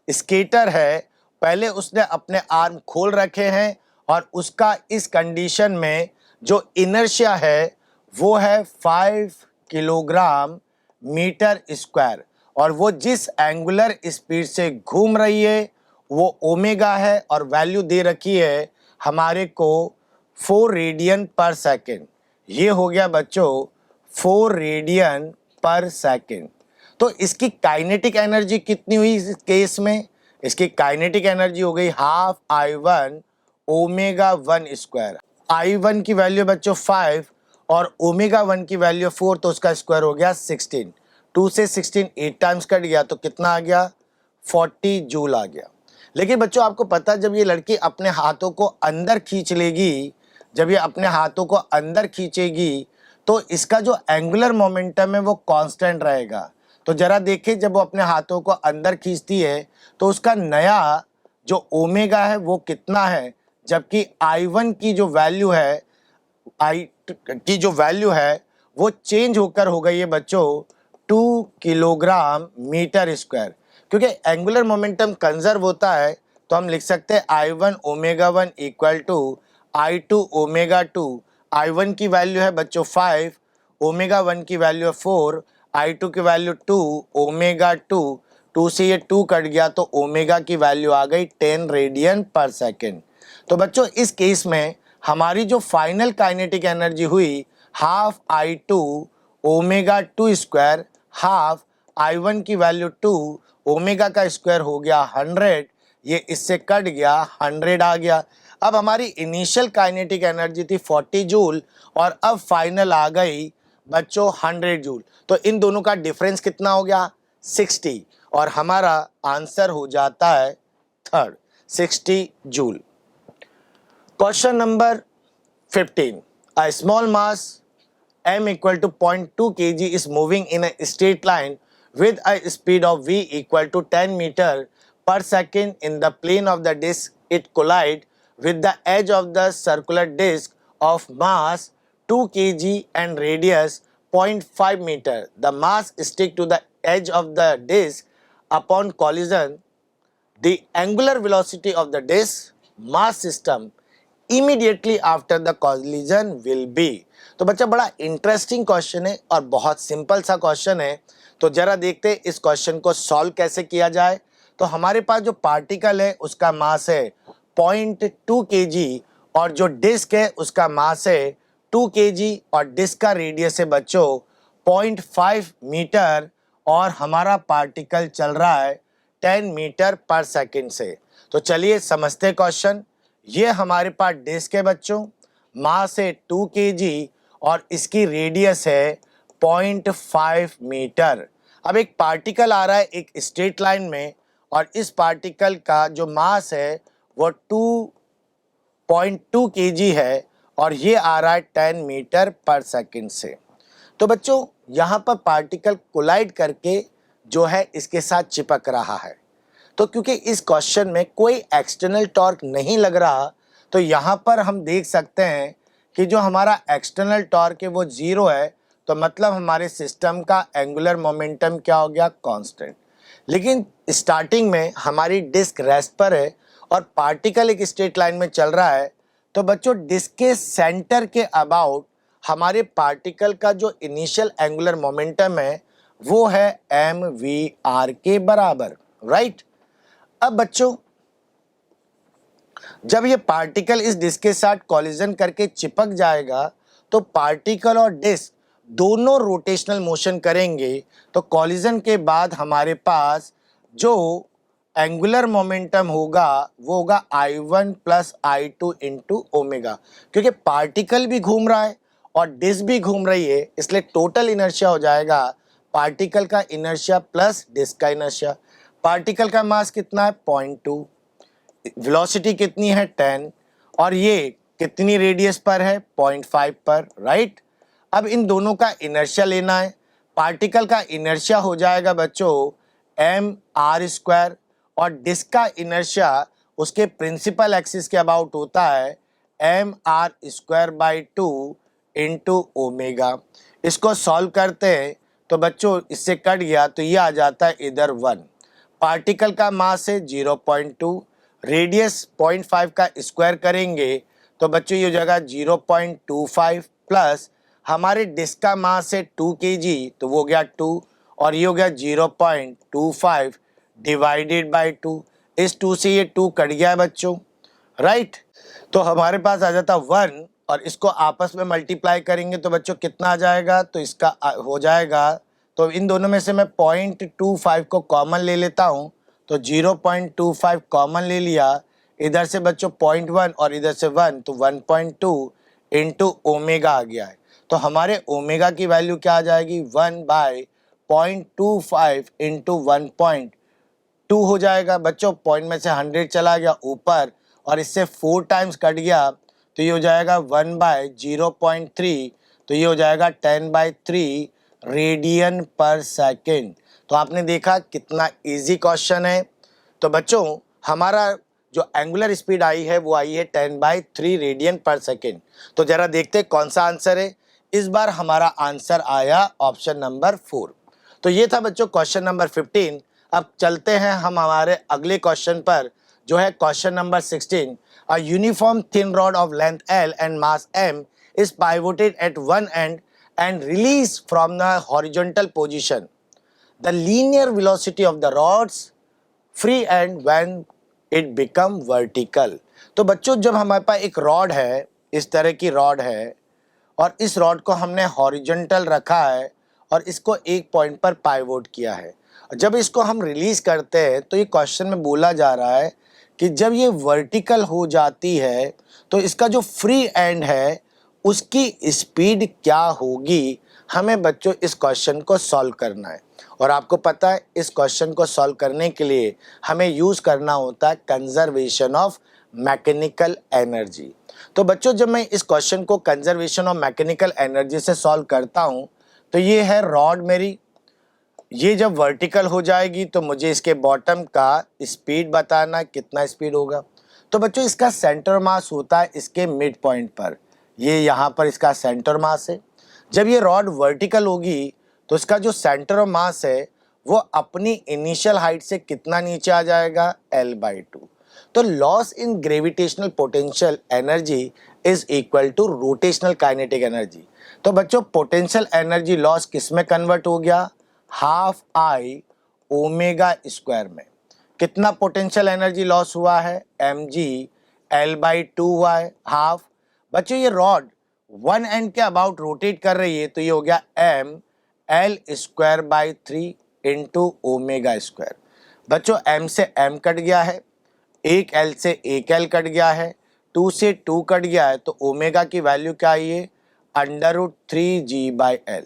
स्केटर है, पहले उसने अपने आर्म खोल रखे हैं और उसका इस कंडीशन में जो इनर्शिया है वो है 5 किलोग्राम मीटर स्क्वायर, और वो जिस एंगुलर स्पीड से घूम रही है वो ओमेगा है, और वैल्यू दे रखी है हमारे को 4 रेडियन पर सेकेंड। ये हो गया बच्चों 4 रेडियन पर सेकेंड। तो इसकी काइनेटिक एनर्जी कितनी हुई इस केस में, इसकी काइनेटिक एनर्जी हो गई half I1 omega 1 square. I1 की वैल्यू बच्चों 5 और ओमेगा 1 की वैल्यू 4, तो उसका स्क्वायर हो गया 16। 2 से 16 8 टाइम्स कट गया, तो कितना आ गया, 40 जूल आ गया। लेकिन बच्चों आपको पता है जब ये लड़की अपने हाथों को अंदर खींच लेगी, जब ये अपने हाथों को अंदर खींचेगी तो इसका जो एंगुलर मोमेंटम है वो कांस्टेंट रहेगा। तो जरा देखिए जब वो अपने हाथों को अंदर खींचती है तो उसका नया जो ओमेगा है वो कितना है, जबकि I1 की जो वैल्यू है, वो चेंज होकर हो गई है बच्चों 2 किलोग्राम मीटर स्क्वायर। क्योंकि एंगुलर मोमेंटम कंजर्व होता है तो हम लिख सकते हैं I1 omega 1 equal to I2 omega 2। I1 की वैल्यू है बच्चों 5, ओमेगा 1 की वैल्यू है 4, I2 की वैल्यू 2, ओमेगा 2, 2 से ये 2 कट गया तो ओमेगा की वैल्यू आ गई 10 रेडियन पर सेकेंड। तो बच्चों इस केस में हमारी जो फाइनल काइनेटिक एनर्जी हुई half I2 omega 2 square, half I1 की वैल्यू 2, ओमेगा का स्क्वायर हो गया 100, ये इससे कट गया 100 आ गया। अब हमारी इनिशियल काइनेटिक एनर्जी थी 40 जूल और अब फाइनल आ गई बच्चों 100 जूल। तो इन दोनों का डिफरेंस कितना हो गया, 60, और हमारा आंसर हो जाता है third, 60 joule. Question number 15, a small mass m equal to 0.2 kg is moving in a straight line with a speed of v equal to 10 meter per second in the plane of the disc. It collide with the edge of the circular disc of mass 2 kg and radius 0.5 meter. The mass stick to the edge of the disc upon collision. The angular velocity of the disc mass system immediately after the collision will be। तो बच्चा बड़ा इंटरेस्टिंग क्वेश्चन है और बहुत सिंपल सा क्वेश्चन है। तो जरा देखते हैं इस क्वेश्चन को सॉल्व कैसे किया जाए। तो हमारे पास जो पार्टिकल है उसका मास है 0.2 kg और जो डिस्क है उसका मास है 2 kg और डिस्क का रेडियस है बच्चों 0.5 मीटर और हमारा पार्टिकल चल रहा है 10 मीटर पर सेकंड से। तो चलिए समझते क्वेश्चन। ये हमारे पास डिस्क है बच्चों, मास है 2 kg और इसकी रेडियस है 0.5 मीटर। अब एक पार्टिकल आ रहा है एक स्ट्रेट लाइन में और इस पार्टिकल का जो मास है वो 2.2 kg है और ये आ रहा है 10 मीटर पर सेकंड से। तो बच्चों यहाँ पर पार्टिकल कोलाइड करके जो है इसके साथ चिपक रहा है। तो क्योंकि इस क्वेश्चन में कोई एक्सटर्नल टॉर्क नहीं लग रहा तो यहाँ पर हम देख सकते हैं कि जो हमारा एक्सटर्नल टॉर्क है वो 0 है। तो मतलब हमारे सिस्टम का एंगुलर मोमेंटम क्या हो गया, कांस्टेंट। लेकिन स्टार्टिंग में हमारी डिस्क रेस्ट पर है और पार्टिकल एक स्ट्रेट लाइन में चल रहा है। तो बच्चों डिस्क के सेंटर के अबाउट हमारे पार्टिकल का जो इनिशियल एंगुलर मोमेंटम है वो है mvr के बराबर, राइट। अब बच्चों जब ये पार्टिकल इस डिस्क के साथ कॉलिजन करके चिपक जाएगा तो पार्टिकल और डिस्क दोनों रोटेशनल मोशन करेंगे। तो कॉलिजन के बाद हमारे पास जो एंगुलर मोमेंटम होगा वो होगा I1 plus I2 into omega, क्योंकि पार्टिकल भी घूम रहा है और डिस्क भी घूम रही है, इसलिए टोटल इनर्शिया हो जाएगा पार्टिकल का इनर्शिया प्लस डिस्क का इनर्शिया। पार्टिकल का मास कितना है 0.2, वेलोसिटी कितनी है 10 और ये कितनी रेडियस पर है 0.5 पर, राइट। अब इन दोनों का इनर्शिया लेना है। पार्टिकल का इनर्शिया हो जाएगा बच्चों mr² और डिस्क का इनर्शिया उसके प्रिंसिपल एक्सिस के अबाउट होता है mr²/2 इंटू ओमेगा। इसको सॉल्व करते हैं तो बच्चों इससे कट गया तो ये आ जाता है इधर 1। पार्टिकल का मास है 0.2, रेडियस 0.5 का स्क्वायर करेंगे तो बच्चों ये हो जाएगा 0.25 प्लस हमारे डिस्क का मास है 2 kg तो वो हो गया 2 और ये हो गया 0.25 डिवाइडेड बाय 2। इस 2 से ये 2 कट गया है बच्चों, राइट। तो हमारे पास आ जाता 1 और इसको आपस में मल्टीप्लाई करेंगे तो बच्चों कितना आ जाएगा, तो इसका हो जाएगा, तो इन दोनों में से मैं 0.25 को कॉमन ले लेता हूँ तो 0.25 कॉमन ले लिया, इधर से बच्चों 0.1 और इधर से 1 तो 1.2 इंटू ओमेगा आ गया है। तो हमारे ओमेगा की वैल्यू क्या आ जाएगी 1/0.25 इंटू 1.2 हो जाएगा बच्चों। पॉइंट में से 100 चला गया ऊपर और इससे 4 टाइम्स कट गया तो ये हो जाएगा 1/0.3 तो ये हो जाएगा 10/3 रेडियन पर सेकेंड। तो आपने देखा कितना इजी क्वेश्चन है। तो बच्चों हमारा जो एंगुलर स्पीड आई है वो आई है 10/3 रेडियन पर सेकेंड। तो जरा देखते कौन सा आंसर है। इस बार हमारा आंसर आया ऑप्शन नंबर 4। तो ये था बच्चों क्वेश्चन नंबर 15। अब चलते हैं हम हमारे अगले क्वेश्चन पर जो है question number 16। A uniform thin rod of length L and mass M is pivoted at one end and released from the horizontal position. The linear velocity of the rod's free end when it become vertical. तो बच्चों जब हमारे पास एक रॉड है, इस तरह की रॉड है और इस रॉड को हमने हॉरिजॉन्टल रखा है और इसको एक पॉइंट पर पाइवोट किया है। जब इसको हम रिलीज करते हैं तो ये क्वेश्चन में बोला जा रहा है कि जब ये वर्टिकल हो जाती है तो इसका जो फ्री एंड है उसकी स्पीड क्या होगी। हमें बच्चों इस क्वेश्चन को सॉल्व करना है और आपको पता है इस क्वेश्चन को सॉल्व करने के लिए हमें यूज़ करना होता है कंजर्वेशन ऑफ मैकेनिकल एनर्जी। तो बच्चों जब मैं इस क्वेश्चन को कंजर्वेशन ऑफ मैकेनिकल एनर्जी से सॉल्व करता हूँ तो ये है रॉड मेरी, ये जब वर्टिकल हो जाएगी तो मुझे इसके बॉटम का स्पीड बताना कितना स्पीड होगा। तो बच्चों इसका सेंटर मास होता है इसके मिड पॉइंट पर, ये यहाँ पर इसका सेंटर मास है। जब ये रॉड वर्टिकल होगी तो इसका जो सेंटर ऑफ मास है वो अपनी इनिशियल हाइट से कितना नीचे आ जाएगा L/2। तो loss in gravitational potential energy is equal to rotational kinetic energy. तो बच्चों पोटेंशियल एनर्जी लॉस किस में कन्वर्ट हो गया, हाफ आई ओमेगा स्क्वायर में। कितना पोटेंशियल एनर्जी लॉस हुआ है? mg L/2 हुआ है, हाफ। बच्चों ये रॉड वन एंड के अबाउट रोटेट कर रही है, तो ये हो गया m L/3 into omega square. बच्चों m से m कट गया है, एक L से एक L कट गया है, 2 से 2 कट गया है, तो ओमेगा की वैल्यू क्या आई है? √3g/L।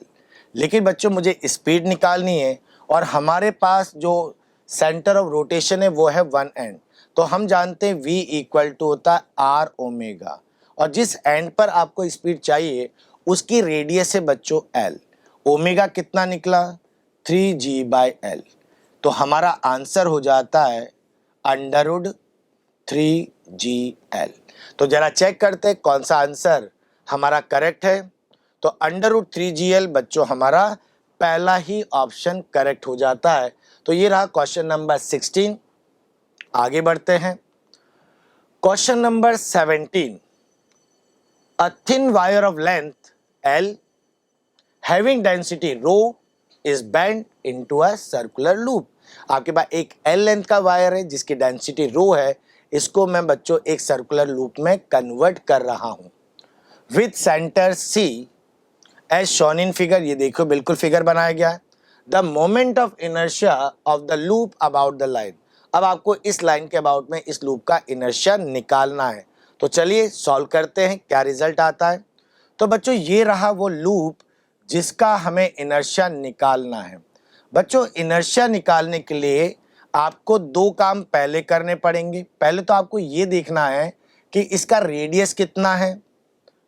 लेकिन बच्चों मुझे स्पीड निकालनी है और हमारे पास जो सेंटर ऑफ रोटेशन है वो है वन एंड, तो हम जानते हैं v इक्वल टू होता है r ओमेगा, और जिस एंड पर आपको स्पीड चाहिए उसकी रेडियस है बच्चों l। ओमेगा कितना निकला? 3g/L। तो हमारा आंसर हो जाता है √3gL। तो जरा चेक करते हैं कौन सा आंसर हमारा करेक्ट है। तो √3gL बच्चों हमारा पहला ही ऑप्शन करेक्ट हो जाता है। तो ये रहा क्वेश्चन नंबर 16। आगे बढ़ते हैं। Question number 17। A thin wire of length L having density ρ is bend into a circular loop. आपके पास एक L लेंथ का वायर है जिसकी डेंसिटी ρ है, इसको मैं बच्चों एक सर्कुलर लूप में कन्वर्ट कर रहा हूं with centre C as shown in figure. ये देखो बिल्कुल फिगर बनाया गया है। The moment of inertia of the loop about the line. अब आपको इस लाइन के अबाउट में इस लूप का इनर्शिया निकालना है। तो चलिए सॉल्व करते हैं क्या रिजल्ट आता है। तो बच्चों ये रहा वो लूप जिसका हमें इनर्शिया निकालना है। बच्चों इनर्शिया निकालने के लिए आपको दो काम पहले करने पड़ेंगे। पहले तो आपको ये देखना है कि इसका रेडियस कितना है,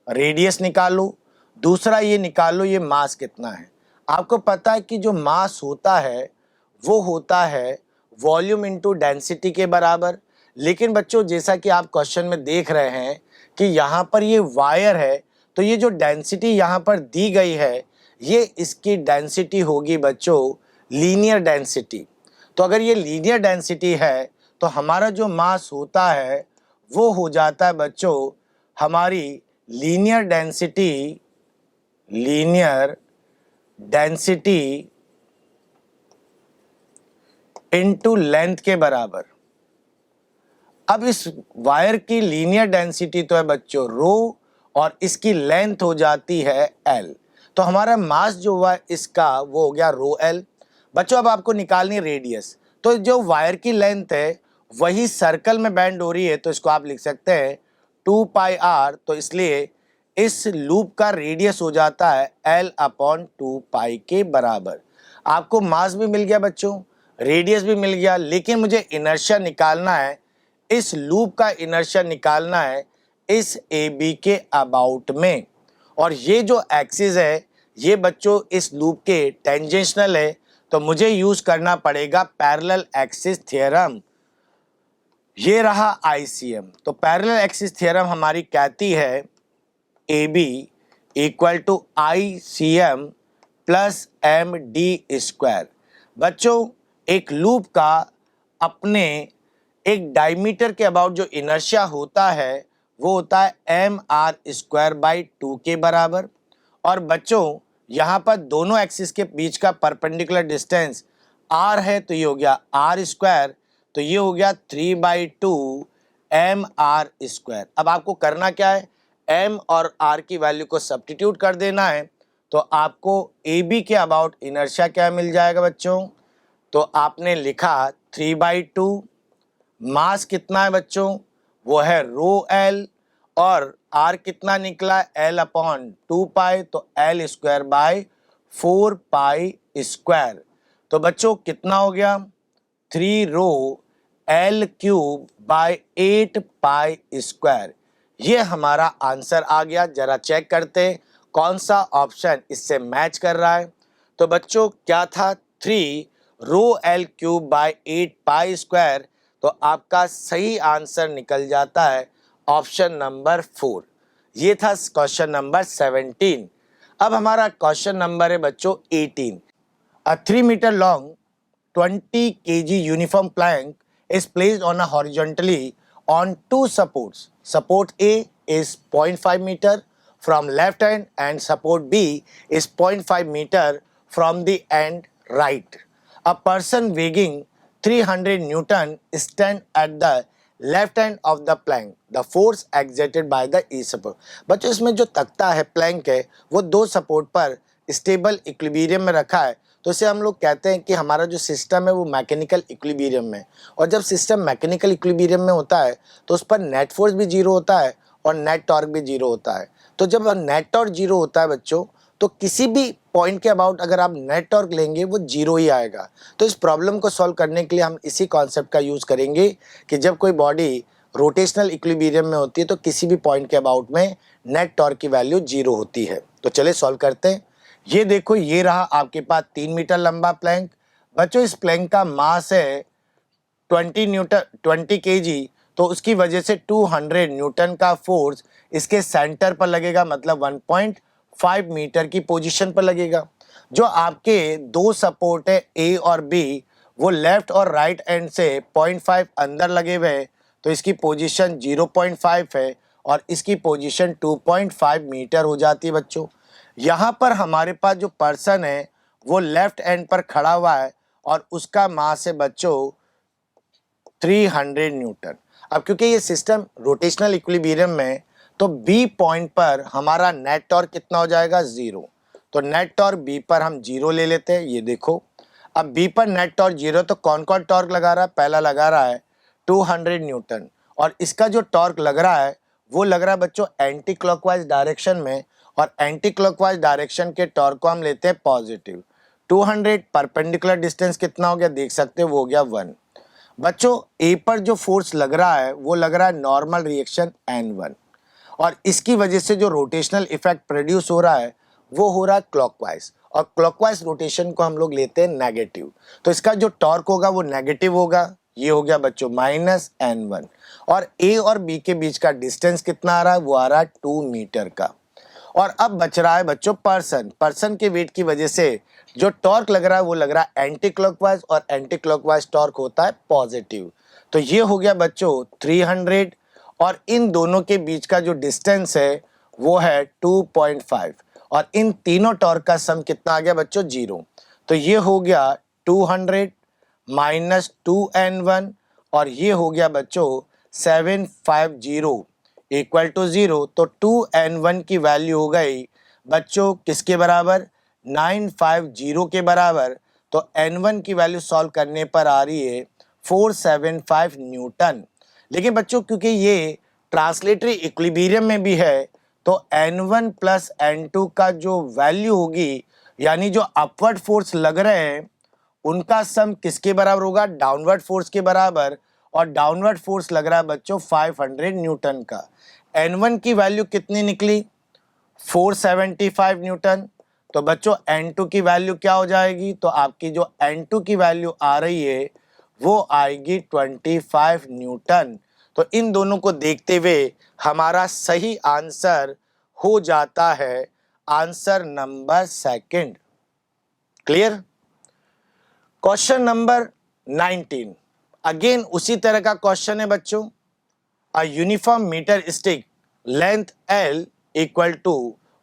रेडियस निकालो। दूसरा ये निकालो ये मास कितना है। आपको पता है कि जो मास होता है वो होता है वॉल्यूम इनटू डेंसिटी के बराबर। लेकिन बच्चों जैसा कि आप क्वेश्चन में देख रहे हैं कि यहाँ पर ये वायर है, तो ये जो डेंसिटी यहाँ पर दी गई है ये इसकी डेंसिटी होगी बच्चों लीनियर डेंसिटी। तो अगर ये लीनियर डेंसिटी है तो हमारा जो मास होता है वो हो जाता है बच्चों हमारी लीनियर डेंसिटी इनटू लेंथ के बराबर। अब इस वायर की लीनियर डेंसिटी तो है बच्चों रो और इसकी लेंथ हो जाती है L। तो हमारा मास जो हुआ इसका वो हो गया ρL। बच्चों अब आपको निकालनी रेडियस। तो जो वायर की लेंथ है वही सर्कल में बेंड हो रही है, तो इसको आप लिख सकते हैं 2πr। तो इसलिए इस लूप का रेडियस हो जाता है L/2π के बराबर। आपको मास भी मिल गया बच्चों, रेडियस भी मिल गया, लेकिन मुझे इनर्शिया निकालना है। इस लूप का इनर्शिया निकालना है इस AB के अबाउट में, और ये जो एक्सिस है ये बच्चों इस लूप के टेंजेंशनल है, तो मुझे यूज करना पड़ेगा पैरेलल एक्सिस थ्योरम। ये रहा ICM। तो पैरेलल एक्सिस थ्योरम हमारी कहती है AB equal to ICM plus MD²। बच्चों एक लूप का अपने एक डायमीटर के अबाउट जो इनर्शिया होता है वो होता है mr²/2 के बराबर। और बच्चों यहाँ पर दोनों एक्सिस के बीच का परपेंडिकुलर डिस्टेंस r है, तो ये हो गया r²। तो ये हो गया 3/2 mr²। अब आपको करना क्या है, m और r की वैल्यू को सब्स्टिट्यूट कर देना है। तो आपको AB के अबाउट इनर्शिया क्या मिल जाएगा बच्चों, तो आपने लिखा 3/2। मास कितना है बच्चों, वो है ρL, और r कितना निकला L/2π, तो L²/4π²। तो बच्चों कितना हो गया 3ρL³/8π²। ये हमारा आंसर आ गया। जरा चेक करते हैं कौन सा ऑप्शन इससे मैच कर रहा है। तो बच्चों क्या था 3ρL³/8π²। तो आपका सही आंसर निकल जाता है ऑप्शन नंबर 4। ये था क्वेश्चन नंबर 17। अब हमारा क्वेश्चन नंबर है बच्चों 18। अ 3 metre long 20 kg uniform plank is placed on a horizontally on two supports. Support A is 0.5 meter from left end and support B is 0.5 meter from the end right. A person weighing 300 Newton stand at the left hand of the plank the force exerted by the E support. बच्चों इसमें जो तख्ता है प्लैंक है वो दो सपोर्ट पर स्टेबल इक्विलिब्रियम में रखा है, तो इसे हम लोग कहते हैं कि हमारा जो सिस्टम है वो मैकेनिकल इक्विलिब्रियम में। और जब सिस्टम मैकेनिकल इक्विलिब्रियम में होता है तो उस पर नेट फोर्स भी जीरो होता है और नेट टॉर्क भी जीरो होता है। तो जब नेट टॉर्क जीरो होता है बच्चों, तो किसी भी पॉइंट के अबाउट अगर आप नेट टॉर्क लेंगे वो जीरो ही आएगा। तो इस प्रॉब्लम को सॉल्व करने के लिए हम इसी कॉन्सेप्ट का यूज़ करेंगे कि जब कोई बॉडी रोटेशनल इक्विलिब्रियम में होती है तो किसी भी पॉइंट के अबाउट में नेट टॉर्क की वैल्यू जीरो होती है। तो चलिए सॉल्व करते हैं। ये देखो, ये रहा आपके पास 3 मीटर लंबा प्लैंक। बच्चों इस प्लैंक का मास है 20 केजी, तो उसकी वजह से 200 न्यूटन का फोर्स इसके सेंटर पर लगेगा, मतलब 1.5 मीटर की पोजीशन पर लगेगा। जो आपके दो सपोर्ट है ए और बी, वो लेफ्ट और राइट एंड से 0.5 अंदर लगे हुए हैं, तो इसकी पोजीशन 0.5 है और इसकी पोजीशन 2.5 मीटर हो जाती है। बच्चों यहाँ पर हमारे पास जो पर्सन है वो लेफ्ट एंड पर खड़ा हुआ है और उसका मास है बच्चों 300 न्यूटन। अब क्योंकि ये सिस्टम रोटेशनल इक्विलिब्रियम में, तो बी पॉइंट पर हमारा नेट टॉर्क कितना हो जाएगा, जीरो। तो नेट टॉर्क बी पर हम जीरो ले लेते हैं। ये देखो, अब बी पर नेट टॉर्क जीरो, तो कौन कौन टॉर्क लगा रहा है? पहला लगा रहा है 200 न्यूटन, और इसका जो टॉर्क लग रहा है वो लग रहा है बच्चों एंटी क्लॉकवाइज डायरेक्शन में, और एंटी क्लॉकवाइज डायरेक्शन के टॉर्क को हम लेते हैं पॉजिटिव। 200 परपेंडिकुलर डिस्टेंस कितना हो गया, देख सकते हो, वो हो गया 1। बच्चों ए पर जो फोर्स लग रहा है वो लग रहा है नॉर्मल रिएक्शन N1, और इसकी वजह से जो रोटेशनल इफेक्ट प्रोड्यूस हो रहा है वो हो रहा है क्लॉकवाइज, और क्लॉकवाइज रोटेशन को हम लोग लेते हैं नेगेटिव। तो इसका जो टॉर्क होगा वो नेगेटिव होगा। ये हो गया बच्चों -N1, और ए और बी के बीच का डिस्टेंस कितना आ रहा है, वो आ रहा है 2 मीटर का। और अब बच रहा है बच्चों पर्सन के वेट की वजह से जो टॉर्क लग रहा है वो लग रहा है एंटी क्लॉकवाइज, और एंटी क्लॉकवाइज टॉर्क होता है पॉजिटिव। तो ये हो गया बच्चों 300, और इन दोनों के बीच का जो डिस्टेंस है वो है 2.5, और इन तीनों टॉर्क का सम कितना आ गया बच्चों, जीरो। तो ये हो गया 200 माइनस 2N1, और ये हो गया बच्चों 750 इक्वल टू 0। तो 2N1 की वैल्यू हो गई बच्चों किसके बराबर, 950 के बराबर। तो N1 की वैल्यू सॉल्व करने पर आ रही है 475 न्यूटन। लेकिन बच्चों क्योंकि ये ट्रांसलेटरी इक्विलिब्रियम में भी है, तो N1 प्लस N2 का जो वैल्यू होगी, यानी जो अपवर्ड फोर्स लग रहे हैं उनका सम किसके बराबर होगा, डाउनवर्ड फोर्स के बराबर। और डाउनवर्ड फोर्स लग रहा है बच्चों 500 न्यूटन का। N1 की वैल्यू कितनी निकली, 475 न्यूटन। तो बच्चों N2 की वैल्यू क्या हो जाएगी, तो आपकी जो N2 की वैल्यू आ रही है वो आएगी 25 न्यूटन। तो इन दोनों को देखते हुए हमारा सही आंसर हो जाता है answer number second. Clear. Question number 19, again उसी तरह का क्वेश्चन है बच्चों। A uniform metre stick length L equal to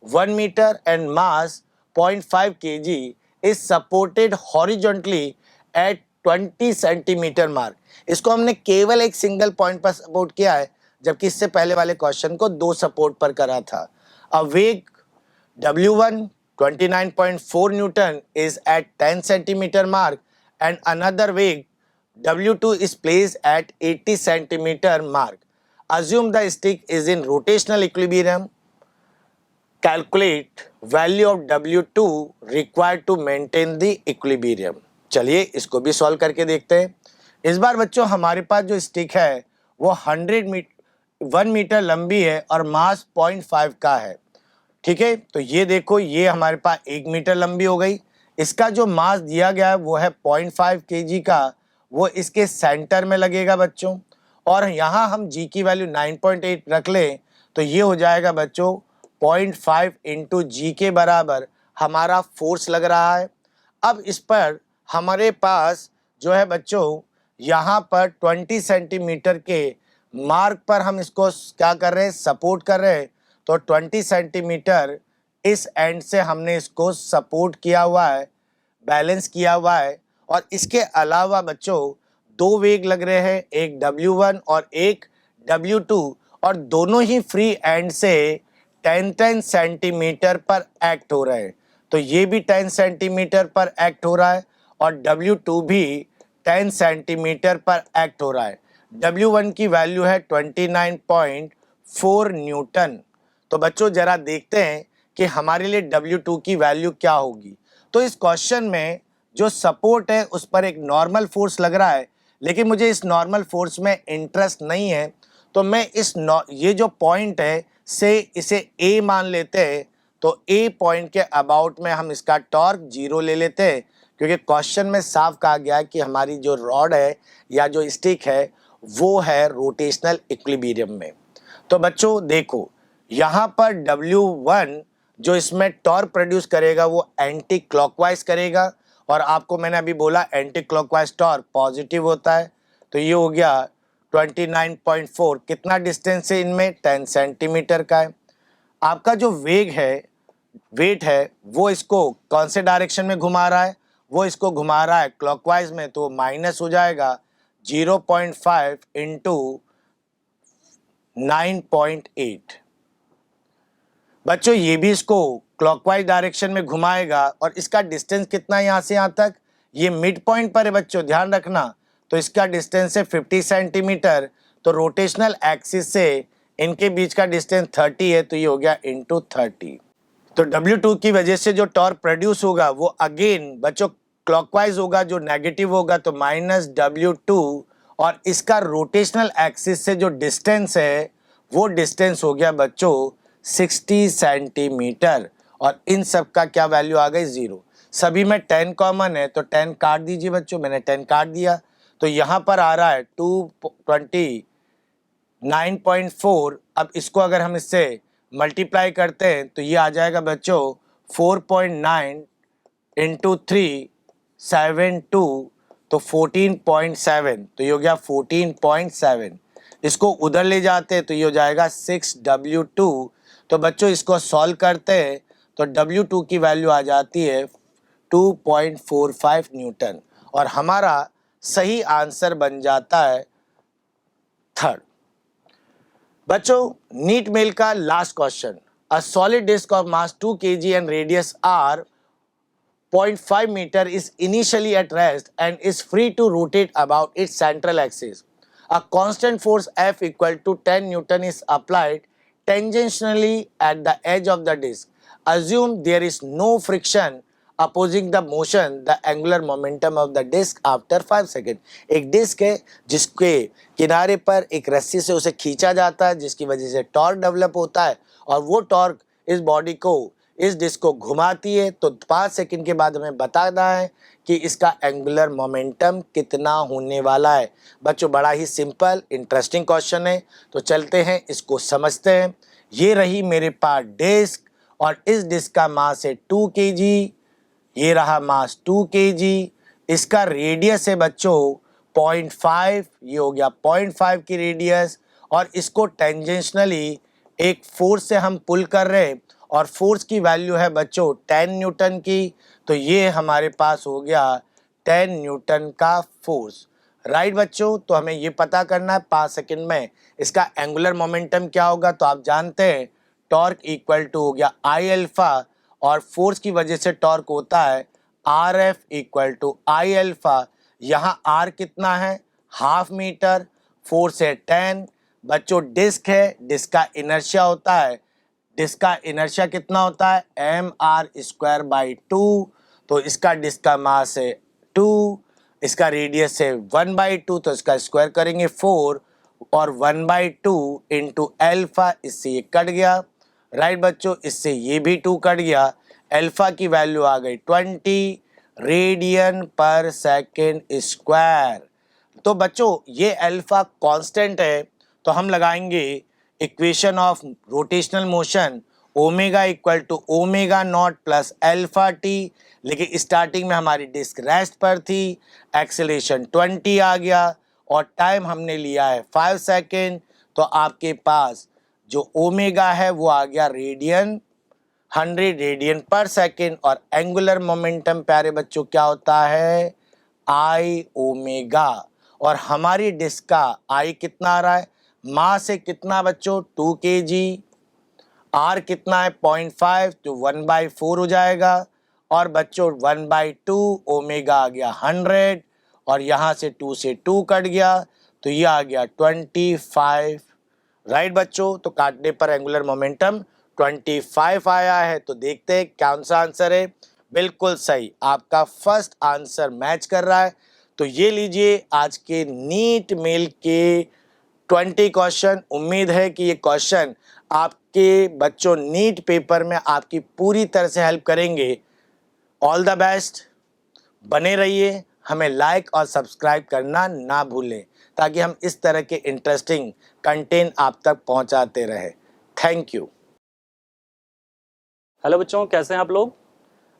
1 metre and mass 0.5 kg is supported horizontally at 20 centimetre mark. इसको हमने केवल एक सिंगल पॉइंट पर सपोर्ट किया है, जबकि इससे पहले वाले क्वेश्चन को दो सपोर्ट पर करा था। अ वेग W1 29.4 Newton is at 10 centimeter mark, and another weight W2 is placed at 80 centimeter mark. Assume the stick is in rotational equilibrium. Calculate value of W2 required to maintain the equilibrium. चलिए इसको भी सॉल्व करके देखते हैं। इस बार बच्चों हमारे पास जो स्टिक है वो 1 मीटर लंबी है और मास 0.5 का है। ठीक है, तो ये देखो, ये हमारे पास 1 मीटर लंबी हो गई। इसका जो मास दिया गया है वो है 0.5 kg का, वो इसके सेंटर में लगेगा बच्चों। और यहाँ हम g की वैल्यू 9.8 रख लें तो ये हो जाएगा बच्चों 0.5 इंटू जी के बराबर हमारा फोर्स लग रहा है। अब इस पर हमारे पास जो है बच्चों यहाँ पर 20 सेंटीमीटर के मार्क पर हम इसको क्या कर रहे हैं, सपोर्ट कर रहे हैं। तो 20 सेंटीमीटर इस एंड से हमने इसको सपोर्ट किया हुआ है बैलेंस किया हुआ है। और इसके अलावा बच्चों दो वेग लग रहे हैं, एक W1 और एक W2, और दोनों ही फ्री एंड से 10-10 सेंटीमीटर पर एक्ट हो रहे हैं। तो ये भी 10 सेंटीमीटर पर एक्ट हो रहा है और W2 भी 10 सेंटीमीटर पर एक्ट हो रहा है। W1 की वैल्यू है 29.4 न्यूटन। तो बच्चों जरा देखते हैं कि हमारे लिए W2 की वैल्यू क्या होगी। तो इस क्वेश्चन में जो सपोर्ट है उस पर एक नॉर्मल फोर्स लग रहा है, लेकिन मुझे इस नॉर्मल फोर्स में इंटरेस्ट नहीं है। तो मैं ये जो पॉइंट है से इसे ए मान लेते हैं। तो ए पॉइंट के अबाउट में हम इसका टॉर्क 0 ले लेते हैं, क्योंकि क्वेश्चन में साफ कहा गया है कि हमारी जो रॉड है या जो स्टिक है वो है रोटेशनल इक्विलिब्रियम में। तो बच्चों देखो, यहाँ पर W1 जो इसमें टॉर्क प्रोड्यूस करेगा वो एंटी क्लॉकवाइज करेगा, और आपको मैंने अभी बोला एंटी क्लॉकवाइज टॉर्क पॉजिटिव होता है। तो ये हो गया 29.4। कितना डिस्टेंस है इनमें? 10 सेंटीमीटर का है। आपका जो वेट है वो इसको कौन से डायरेक्शन में घुमा रहा है? वो इसको घुमा रहा है क्लॉकवाइज में, तो माइनस हो जाएगा 0.5 इंटू 9.8। बच्चों ये भी इसको क्लॉकवाइज डायरेक्शन में घुमाएगा, और इसका डिस्टेंस कितना है यहाँ से यहाँ तक? ये मिड पॉइंट पर है बच्चों, ध्यान रखना। तो इसका डिस्टेंस है 50 सेंटीमीटर। तो रोटेशनल एक्सिस से इनके बीच का डिस्टेंस 30 है, तो ये हो गया इंटू 30। तो W2 की वजह से जो टॉर्क प्रोड्यूस होगा वो अगेन बच्चों क्लॉकवाइज होगा, जो नेगेटिव होगा, तो -W2। और इसका रोटेशनल एक्सिस से जो डिस्टेंस है वो डिस्टेंस हो गया बच्चों 60 सेंटीमीटर। और इन सब का क्या वैल्यू आ गई? 0। सभी में 10 कॉमन है, तो 10 काट दीजिए बच्चों। मैंने 10 काट दिया, तो यहाँ पर आ रहा है 229.4। अब इसको अगर हम इससे मल्टीप्लाई करते हैं तो ये आ जाएगा बच्चों 4.9 इंटू 372, तो 14.7। तो ये हो गया 14.7। इसको उधर ले जाते हैं तो ये हो जाएगा 6W2। तो बच्चों इसको सॉल्व करते हैं तो W2 की वैल्यू आ जाती है 2.45 न्यूटन, और हमारा सही आंसर बन जाता है थर्ड। बच्चों नीट मेल का last question. A solid disc of mass 2 kg and radius r 0.5 meter is initially at rest and is free to rotate about its central axis. A constant force F equal to 10 Newton is applied tangentially at the edge of the disc. Assume there is no friction opposing the motion, the angular momentum of the disc after 5 seconds. एक डिस्क है जिसके किनारे पर एक रस्सी से उसे खींचा जाता है, जिसकी वजह से टॉर्क डेवलप होता है, और वो टॉर्क इस बॉडी को, इस डिस्क को घुमाती है। तो 5 सेकंड के बाद हमें बताना है कि इसका एंगुलर मोमेंटम कितना होने वाला है। बच्चों बड़ा ही सिंपल इंटरेस्टिंग क्वेश्चन है, तो चलते हैं इसको समझते हैं। ये रही मेरे पास डिस्क, और इस डिस्क का मास है 2 kg। ये रहा मास 2 kg। इसका रेडियस है बच्चों 0.5, ये हो गया 0.5 की रेडियस, और इसको टेंजेंशनली एक फोर्स से हम पुल कर रहे हैं, और फोर्स की वैल्यू है बच्चों 10 न्यूटन की। तो ये हमारे पास हो गया 10 न्यूटन का फोर्स। राइट बच्चों, तो हमें ये पता करना है 5 सेकंड में इसका एंगुलर मोमेंटम क्या होगा। तो आप जानते हैं टॉर्क इक्वल टू हो गया आई अल्फा, और फोर्स की वजह से टॉर्क होता है r F equal to I alpha. यहाँ आर कितना है? ½ मीटर, फोर्स है 10। बच्चों डिस्क है, डिस्क का इनर्शिया होता है, डिस्क का इनर्शिया कितना होता है? mr²/2। तो इसका डिस्क का मास है 2, इसका रेडियस है 1/2, तो इसका स्क्वायर करेंगे 4, और 1/2 इंटू अल्फा, इससे ये कट गया। राइट बच्चों, इससे ये भी 2 कट गया। अल्फा की वैल्यू आ गई 20 रेडियन पर सेकेंड स्क्वायर। तो बच्चों ये अल्फा कांस्टेंट है, तो हम लगाएंगे equation of rotational motion omega equal to omega nought plus alpha t. लेकिन स्टार्टिंग में हमारी डिस्क रेस्ट पर थी, एक्सेलरेशन 20 आ गया, और टाइम हमने लिया है 5 सेकेंड। तो आपके पास जो ओमेगा है वो आ गया रेडियन 100 रेडियन पर सेकेंड, और एंगुलर मोमेंटम प्यारे बच्चों क्या होता है, आई ओमेगा। और हमारी डिस्क का आई कितना आ रहा है, मास है कितना बच्चों 2 kg, आर कितना है 0.5, तो 1/4 हो जाएगा। और बच्चों 1/2 ओमेगा आ गया 100, और यहाँ से 2 से 2 कट गया तो ये आ गया 25। राइट बच्चों, तो काटने पर एंगुलर मोमेंटम 25 आया है। तो देखते हैं कौन सा आंसर है। बिल्कुल सही, आपका फर्स्ट आंसर मैच कर रहा है। तो ये लीजिए आज के नीट मेल के 20 क्वेश्चन। उम्मीद है कि ये क्वेश्चन आपके बच्चों नीट पेपर में आपकी पूरी तरह से हेल्प करेंगे। ऑल द बेस्ट, बने रहिए, हमें लाइक और सब्सक्राइब करना ना भूलें ताकि हम इस तरह के इंटरेस्टिंग कंटेंट आप तक पहुंचाते रहे। Thank you. हेलो बच्चों, कैसे हैं आप लोग?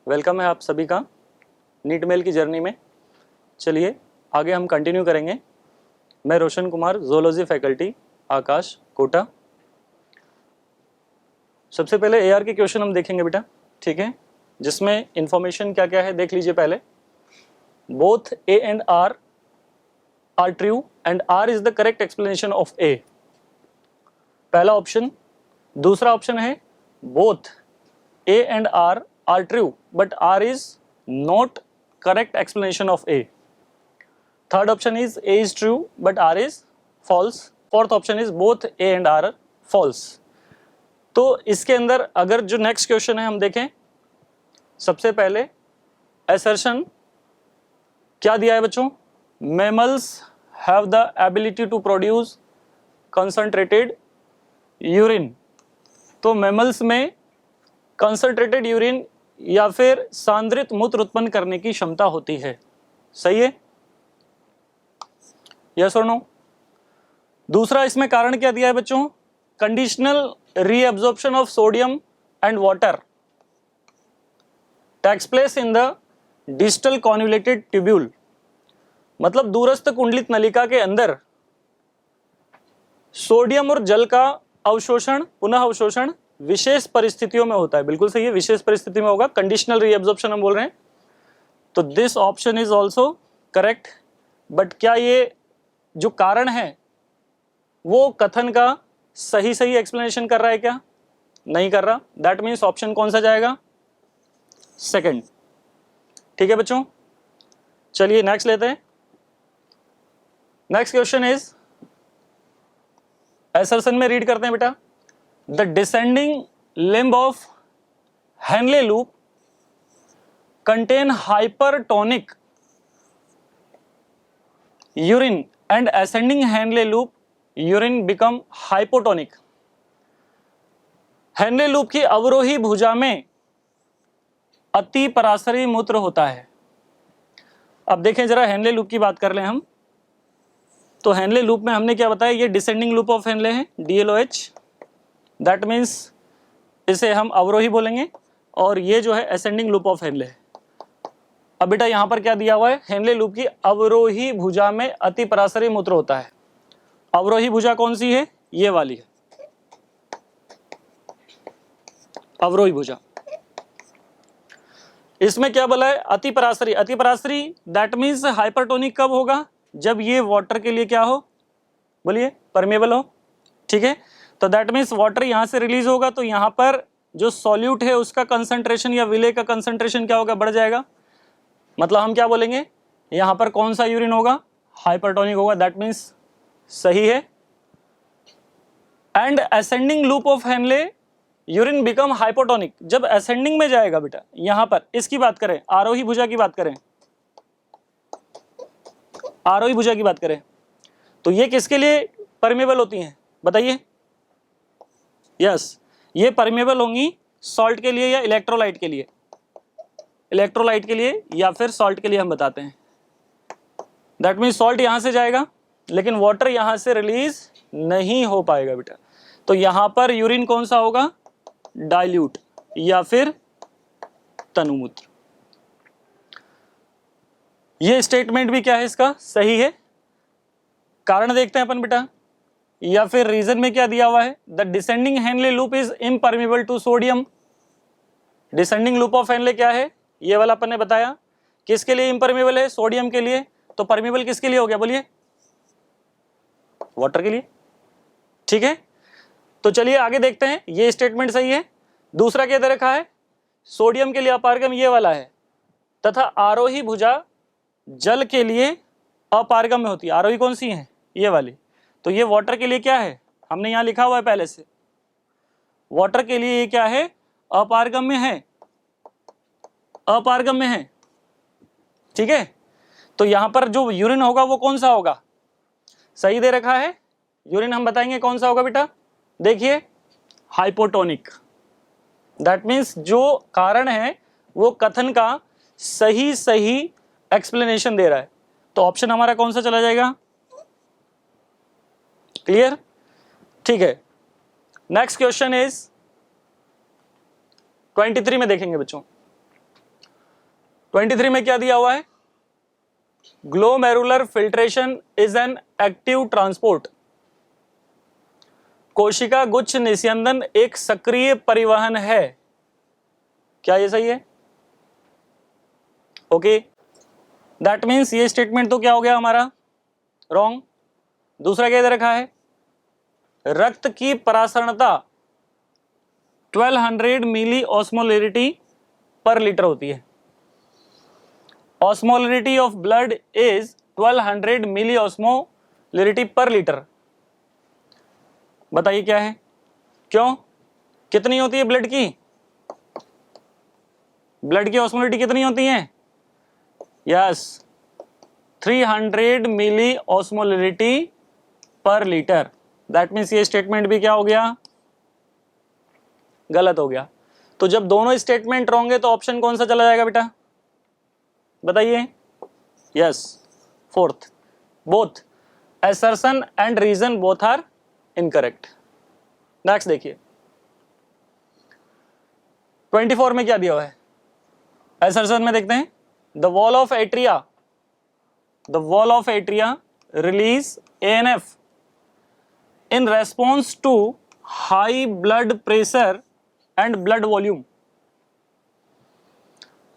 वेलकम है आप सभी का नीट मेल की जर्नी में। चलिए आगे हम कंटिन्यू करेंगे। मैं रोशन कुमार, ज़ूलॉजी फैकल्टी, आकाश, कोटा। सबसे पहले एआर के क्वेश्चन हम देखेंगे बेटा, ठीक है, जिसमें इंफॉर्मेशन क्या क्या है देख लीजिए। पहले both A and R true and R is the correct explanation of A, पहला ऑप्शन। दूसरा ऑप्शन है both A and R are true, but R is not correct explanation of A. Third option is A is true, but R is false. Fourth option is both A and R are false. तो इसके अंदर अगर जो नेक्स्ट क्वेश्चन है हम देखें, सबसे पहले assertion क्या दिया है बच्चों? Mammals have the ability to produce concentrated urine. तो mammals में कंसंट्रेटेड यूरिन या फिर सांद्रित मूत्र उत्पन्न करने की क्षमता होती है। सही है, यस और नो? दूसरा इसमें कारण क्या दिया है बच्चों? Conditional reabsorption of sodium and water takes place in the distal convoluted tubule, मतलब दूरस्थ कुंडलित नलिका के अंदर सोडियम और जल का अवशोषण, पुनः अवशोषण विशेष परिस्थितियों में होता है। बिल्कुल सही है, विशेष परिस्थिति में होगा। कंडीशनल रीअब्जॉर्प्शन हम बोल रहे हैं, तो this option is also correct. But क्या ये जो कारण है वो कथन का सही सही एक्सप्लेनेशन कर रहा है क्या? नहीं कर रहा। दैट मीन्स ऑप्शन कौन सा जाएगा? सेकंड। ठीक है बच्चों, चलिए नेक्स्ट लेते हैं। नेक्स्ट क्वेश्चन इज एसर्शन में रीड करते हैं बेटा। The descending limb of Henle loop contain hypertonic urine and ascending Henle loop urine become hypotonic. Henle loop की अवरोही भुजा में अति पराशरी मूत्र होता है। अब देखें जरा हेनले लूप की बात कर लें हम, तो हेनले लूप में हमने क्या बताया, ये डिसेंडिंग लूप ऑफ हेनले है, DLOH। दैट मीन्स इसे हम अवरोही बोलेंगे, और ये जो है असेंडिंग लूप ऑफ हेनले है। अब बेटा यहाँ पर क्या दिया हुआ है? हेनले लूप की अवरोही भुजा में अति पराशरी मूत्र होता है। अवरोही भुजा कौन सी है? ये वाली है, अवरोही भुजा। इसमें क्या बोला है? अति पराशरी। अति पराशरी दैट मीन्स हाइपरटोनिक कब होगा? जब ये वाटर के लिए क्या हो, बोलिए, परमेबल हो। ठीक है, तो दैट मीन्स वाटर यहां से रिलीज होगा, तो यहां पर जो सॉल्यूट है उसका कंसंट्रेशन या विले का कंसंट्रेशन क्या होगा? बढ़ जाएगा। मतलब हम क्या बोलेंगे, यहां पर कौन सा यूरिन होगा? हाइपरटोनिक होगा। दैट मीन्स सही है। And ascending loop of Henley urine become hypotonic, जब असेंडिंग में जाएगा बेटा, यहां पर इसकी बात करें, आरोही भुजा की बात करें, आरोही भुजा की बात करें, तो ये किसके लिए परमेबल होती हैं बताइए? यस, ये परमेबल होंगी सॉल्ट के लिए या इलेक्ट्रोलाइट के लिए? इलेक्ट्रोलाइट के लिए या फिर सॉल्ट के लिए हम बताते हैं। दैट मीन्स सॉल्ट यहां से जाएगा लेकिन वाटर यहां से रिलीज नहीं हो पाएगा बेटा, तो यहां पर यूरिन कौन सा होगा? डाइल्यूट या फिर तनुमूत्र। ये स्टेटमेंट भी क्या है इसका? सही है। कारण देखते हैं अपन बेटा, या फिर रीजन में क्या दिया हुआ है? The descending Henle loop is impermeable to sodium. Descending loop of Henle क्या है, ये वाला अपन ने बताया। किसके लिए इम्परमेबल है, सोडियम के लिए। तो परमेबल किसके लिए हो गया, बोलिए, वाटर के लिए, ठीक है। तो चलिए आगे देखते हैं, ये स्टेटमेंट सही है। दूसरा क्या दे रखा है, सोडियम के लिए अपारगम ये वाला है, तथा आरोही भुजा जल के लिए अपारगम में होती है। आरोही कौन सी है, ये वाली। तो ये वाटर के लिए क्या है, हमने यहां लिखा हुआ है पहले से, वाटर के लिए ये क्या है, अपारगम में है, अपारगम में है, ठीक है। तो यहां पर जो यूरिन होगा वो कौन सा होगा, सही दे रखा है। यूरिन हम बताएंगे कौन सा होगा बेटा, देखिए हाइपोटोनिक। दैट मीन्स जो कारण है वो कथन का सही सही एक्सप्लेनेशन दे रहा है। तो ऑप्शन हमारा कौन सा चला जाएगा, क्लियर, ठीक है। नेक्स्ट क्वेश्चन इज 23 में देखेंगे बच्चों। 23 में क्या दिया हुआ है, glomerular filtration is an active transport. कोशिका गुच्छ निस्यंदन एक सक्रिय परिवहन है। क्या ये सही है, ओके। दैट मीन्स ये स्टेटमेंट तो क्या हो गया हमारा, रॉन्ग। दूसरा क्या दे रखा है, रक्त की परासरणता 1200 मिली ऑस्मोलरिटी पर लीटर होती है। Osmolarity of blood is 1200 milli osmolarity per litre. बताइए क्या है, क्यों, कितनी होती है ब्लड की, ब्लड की ऑस्मोलरिटी कितनी होती है, yes 300 milli osmolarity per litre. That means ये स्टेटमेंट भी क्या हो गया, गलत हो गया। तो जब दोनों स्टेटमेंट रॉन्ग है तो ऑप्शन कौन सा चला जाएगा बेटा, बताइए, yes fourth, both assertion and reason both are incorrect. Next देखिए 24 में क्या दिया हुआ है, असर्शन में देखते हैं, the wall of atria, the wall of atria release ANF in response to high blood pressure and blood volume।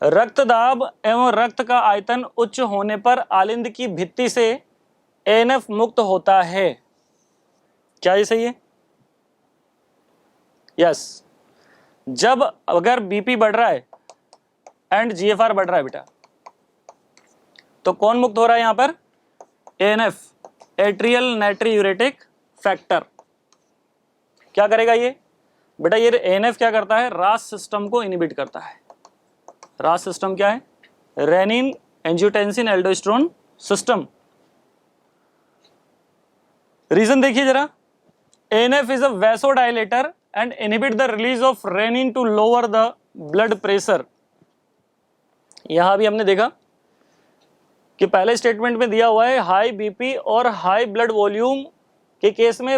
रक्तदाब एवं रक्त का आयतन उच्च होने पर आलिंद की भित्ति से ANF मुक्त होता है। क्या ये सही है, यस। जब अगर BP बढ़ रहा है एंड GFR बढ़ रहा है बेटा, तो कौन मुक्त हो रहा है यहां पर, ANF, एट्रियल नाइट्रियूरेटिक फैक्टर। क्या करेगा ये बेटा, ये ANF क्या करता है, रास सिस्टम को इनहिबिट करता है। रास सिस्टम क्या है, renin angiotensin aldosterone system. Reason देखिए जरा, ANF is a vasodilator and inhibit the release of renin to lower the blood pressure. यहां भी हमने देखा कि पहले स्टेटमेंट में दिया हुआ है हाई BP और हाई ब्लड वॉल्यूम के केस में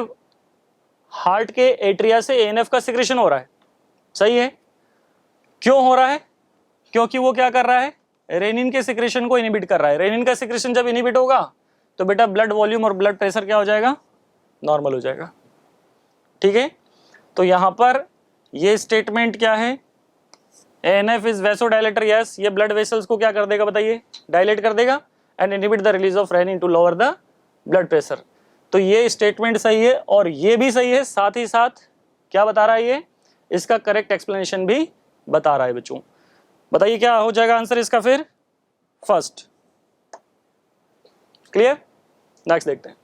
हार्ट के एट्रिया से ANF का सिक्रेशन हो रहा है, सही है। क्यों हो रहा है, क्योंकि वो क्या कर रहा है, रेनिन के सिक्रेशन को इनहिबिट कर रहा है। रेनिन का सिक्रेशन जब इनहिबिट होगा तो बेटा ब्लड वॉल्यूम और ब्लड प्रेशर क्या हो जाएगा, नॉर्मल हो जाएगा, ठीक है। तो यहां पर ये स्टेटमेंट क्या है, ANF इज वैसोडाइलेटर, यस। ये ब्लड वेसल्स को क्या कर देगा बताइए, डायलेट कर देगा and inhibit the release of renin to lower the blood pressure. तो ये स्टेटमेंट सही है और ये भी सही है, साथ ही साथ क्या बता रहा है ये, इसका करेक्ट एक्सप्लेनेशन भी बता रहा है बच्चों। बताइए क्या हो जाएगा आंसर इसका, फिर फर्स्ट, क्लियर। नेक्स्ट देखते हैं,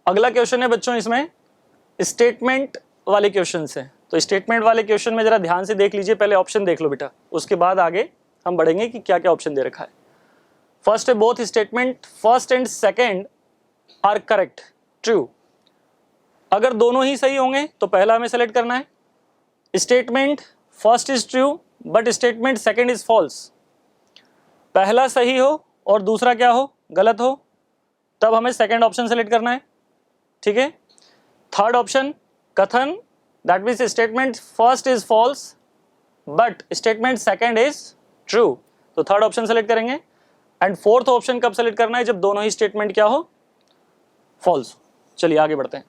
अगला क्वेश्चन है बच्चों, इसमें स्टेटमेंट वाले क्वेश्चन है। तो स्टेटमेंट वाले क्वेश्चन में जरा ध्यान से देख लीजिए, पहले ऑप्शन देख लो बेटा, उसके बाद आगे हम बढ़ेंगे कि क्या क्या ऑप्शन दे रखा है। फर्स्ट है both statement first and second are correct, true. अगर दोनों ही सही होंगे तो पहला हमें सेलेक्ट करना है। Statement first is true but statement second is false. पहला सही हो और दूसरा क्या हो, गलत हो, तब हमें सेकेंड ऑप्शन सेलेक्ट करना है, ठीक है। थर्ड ऑप्शन कथन, that means statement first is false but statement second is true, तो थर्ड ऑप्शन सेलेक्ट करेंगे। एंड फोर्थ ऑप्शन कब सेलेक्ट करना है, जब दोनों ही स्टेटमेंट क्या हो, फॉल्स। चलिए आगे बढ़ते हैं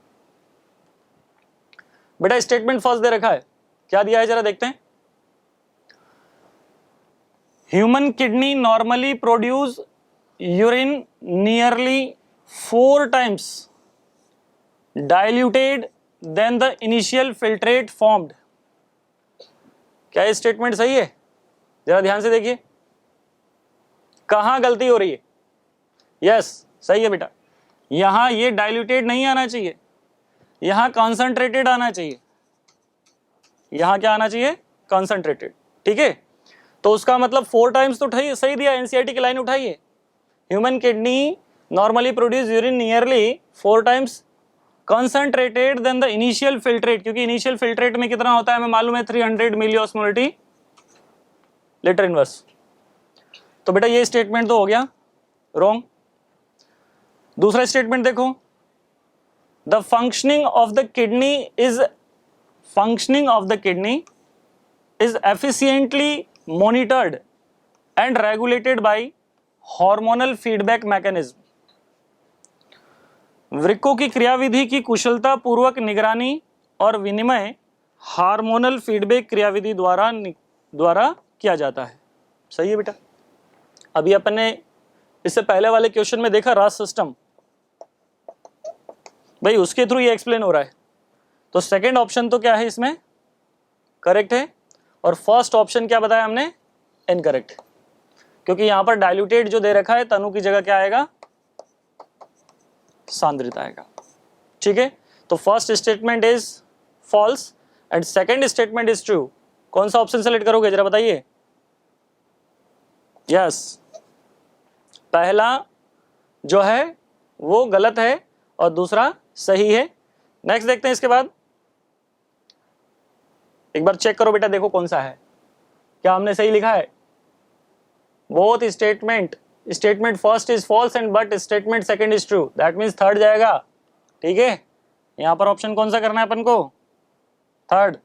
बेटा, स्टेटमेंट फर्स्ट दे रखा है, क्या दिया है जरा देखते हैं। Human kidney normally produce urine nearly 4 times diluted than the initial filtrate formed। क्या ये स्टेटमेंट सही है? जरा ध्यान से देखिए कहां गलती हो रही है। यस सही है बेटा, यहां ये डाइल्यूटेड नहीं आना चाहिए, यहां कॉन्सेंट्रेटेड आना चाहिए। यहां क्या आना चाहिए? कॉन्सेंट्रेटेड। ठीक है, तो उसका मतलब 4 times तो सही दिया, एनसीईआरटी की लाइन उठाइए। Human kidney normally produce urine nearly 4 times concentrated than the initial filtrate, क्योंकि इनिशियल फिल्ट्रेट में कितना होता है हमें मालूम है, 300 मिलीऑस्मोलिटी लीटर इनवर्स। तो बेटा ये स्टेटमेंट तो हो गया रॉन्ग। दूसरा स्टेटमेंट देखो, the functioning of the kidney is efficiently monitored and regulated by hormonal feedback mechanism. वृक्कों की क्रियाविधि की कुशलता पूर्वक निगरानी और विनिमय हार्मोनल फीडबैक क्रियाविधि द्वारा किया जाता है। सही है बेटा। अभी अपन ने इससे पहले वाले क्वेश्चन में देखा रास सिस्टम, भाई उसके थ्रू ये एक्सप्लेन हो रहा है। तो सेकंड ऑप्शन तो क्या है इसमें करेक्ट है, और फर्स्ट ऑप्शन क्या बताया हमने, इनकरेक्ट, क्योंकि यहां पर डाइल्यूटेड जो दे रखा है तनु की जगह क्या आएगा, सांद्रित आएगा। ठीक है, तो first statement is false and second statement is true. कौन सा ऑप्शन सेलेक्ट करोगे जरा बताइए। यस, पहला जो है वो गलत है और दूसरा सही है। नेक्स्ट देखते हैं इसके बाद, एक बार चेक करो बेटा, देखो कौन सा है, क्या हमने सही लिखा है। Both statement first is false and but statement second is true, that means third जाएगा। ठीक है, यहां पर ऑप्शन कौन सा करना है अपन को, थर्ड,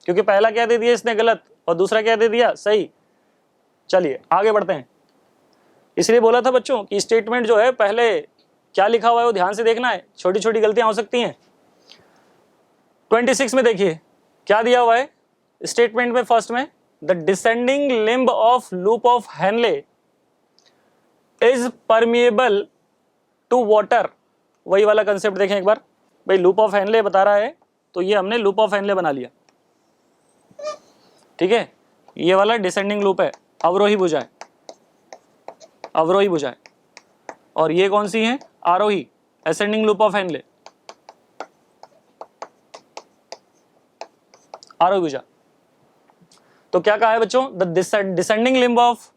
क्योंकि पहला क्या दे दिया इसने गलत और दूसरा क्या दे दिया सही। चलिए आगे बढ़ते हैं। इसलिए बोला था बच्चों कि स्टेटमेंट जो है पहले क्या लिखा हुआ है वो ध्यान से देखना है, छोटी छोटी गलतियां हो सकती हैं। 26 में देखिए क्या दिया हुआ है स्टेटमेंट में, फर्स्ट में, the descending limb of loop of Henle is permeable to water. वही वाला कंसेप्ट देखें एक बार, भाई लूप ऑफ हेनले बता रहा है तो ये हमने लूप ऑफ हेनले बना लिया। ठीक है, ये वाला डिसेंडिंग लूप है, अवरोही भुजा है, अवरोही भुजा है, और ये कौन सी है, आरोही, असेंडिंग लूप ऑफ हेनले, आरोही भुजा। तो क्या कहा है बच्चों, the descending limb of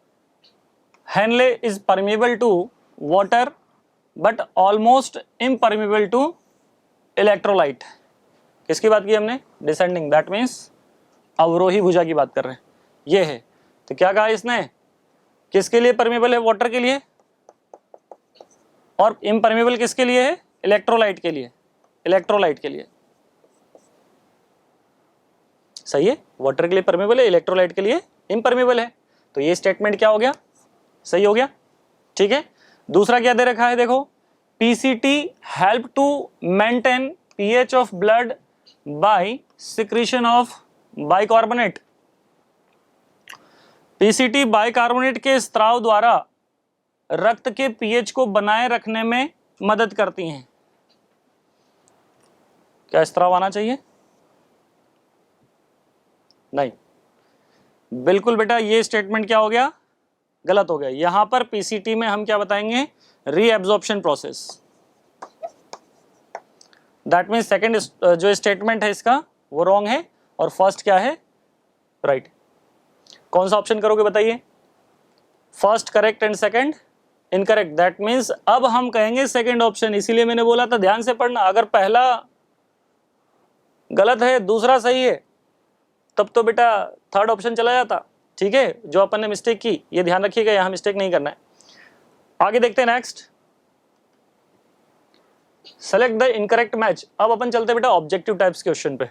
Henle is permeable to water but almost impermeable to electrolyte. किसकी बात की हमने, डिसेंडिंग, दैट मीन्स अवरोही भुजा की बात कर रहे हैं, ये है। तो क्या कहा इसने, किसके लिए परमिएबल है, वाटर के लिए, और इम्परमिएबल किसके लिए है, इलेक्ट्रोलाइट के लिए, इलेक्ट्रोलाइट के लिए। सही है, वाटर के लिए परमिएबल है, इलेक्ट्रोलाइट के लिए इम्परमिएबल है। तो ये स्टेटमेंट क्या हो गया, सही हो गया। ठीक है, दूसरा क्या दे रखा है देखो, PCT help to maintain pH of blood by secretion of bicarbonate. PCT bicarbonate के स्त्राव द्वारा रक्त के पीएच को बनाए रखने में मदद करती हैं। क्या स्त्राव आना चाहिए, नहीं, बिल्कुल बेटा ये स्टेटमेंट क्या हो गया, गलत हो गया। यहां पर पीसीटी में हम क्या बताएंगे, reabsorption process. That means second जो स्टेटमेंट है इसका वो रॉन्ग है और फर्स्ट क्या है, राइट। कौन सा ऑप्शन करोगे बताइए, first correct and second incorrect, that means अब हम कहेंगे सेकंड ऑप्शन। इसीलिए मैंने बोला था ध्यान से पढ़ना, अगर पहला गलत है दूसरा सही है तब तो बेटा थर्ड ऑप्शन चला जाता। ठीक है, जो अपन ने मिस्टेक की ये ध्यान रखिएगा, यहां मिस्टेक नहीं करना है। आगे देखते हैं next, select the incorrect match. अब अपन चलते हैं बेटा ऑब्जेक्टिव टाइप्स क्वेश्चन पे।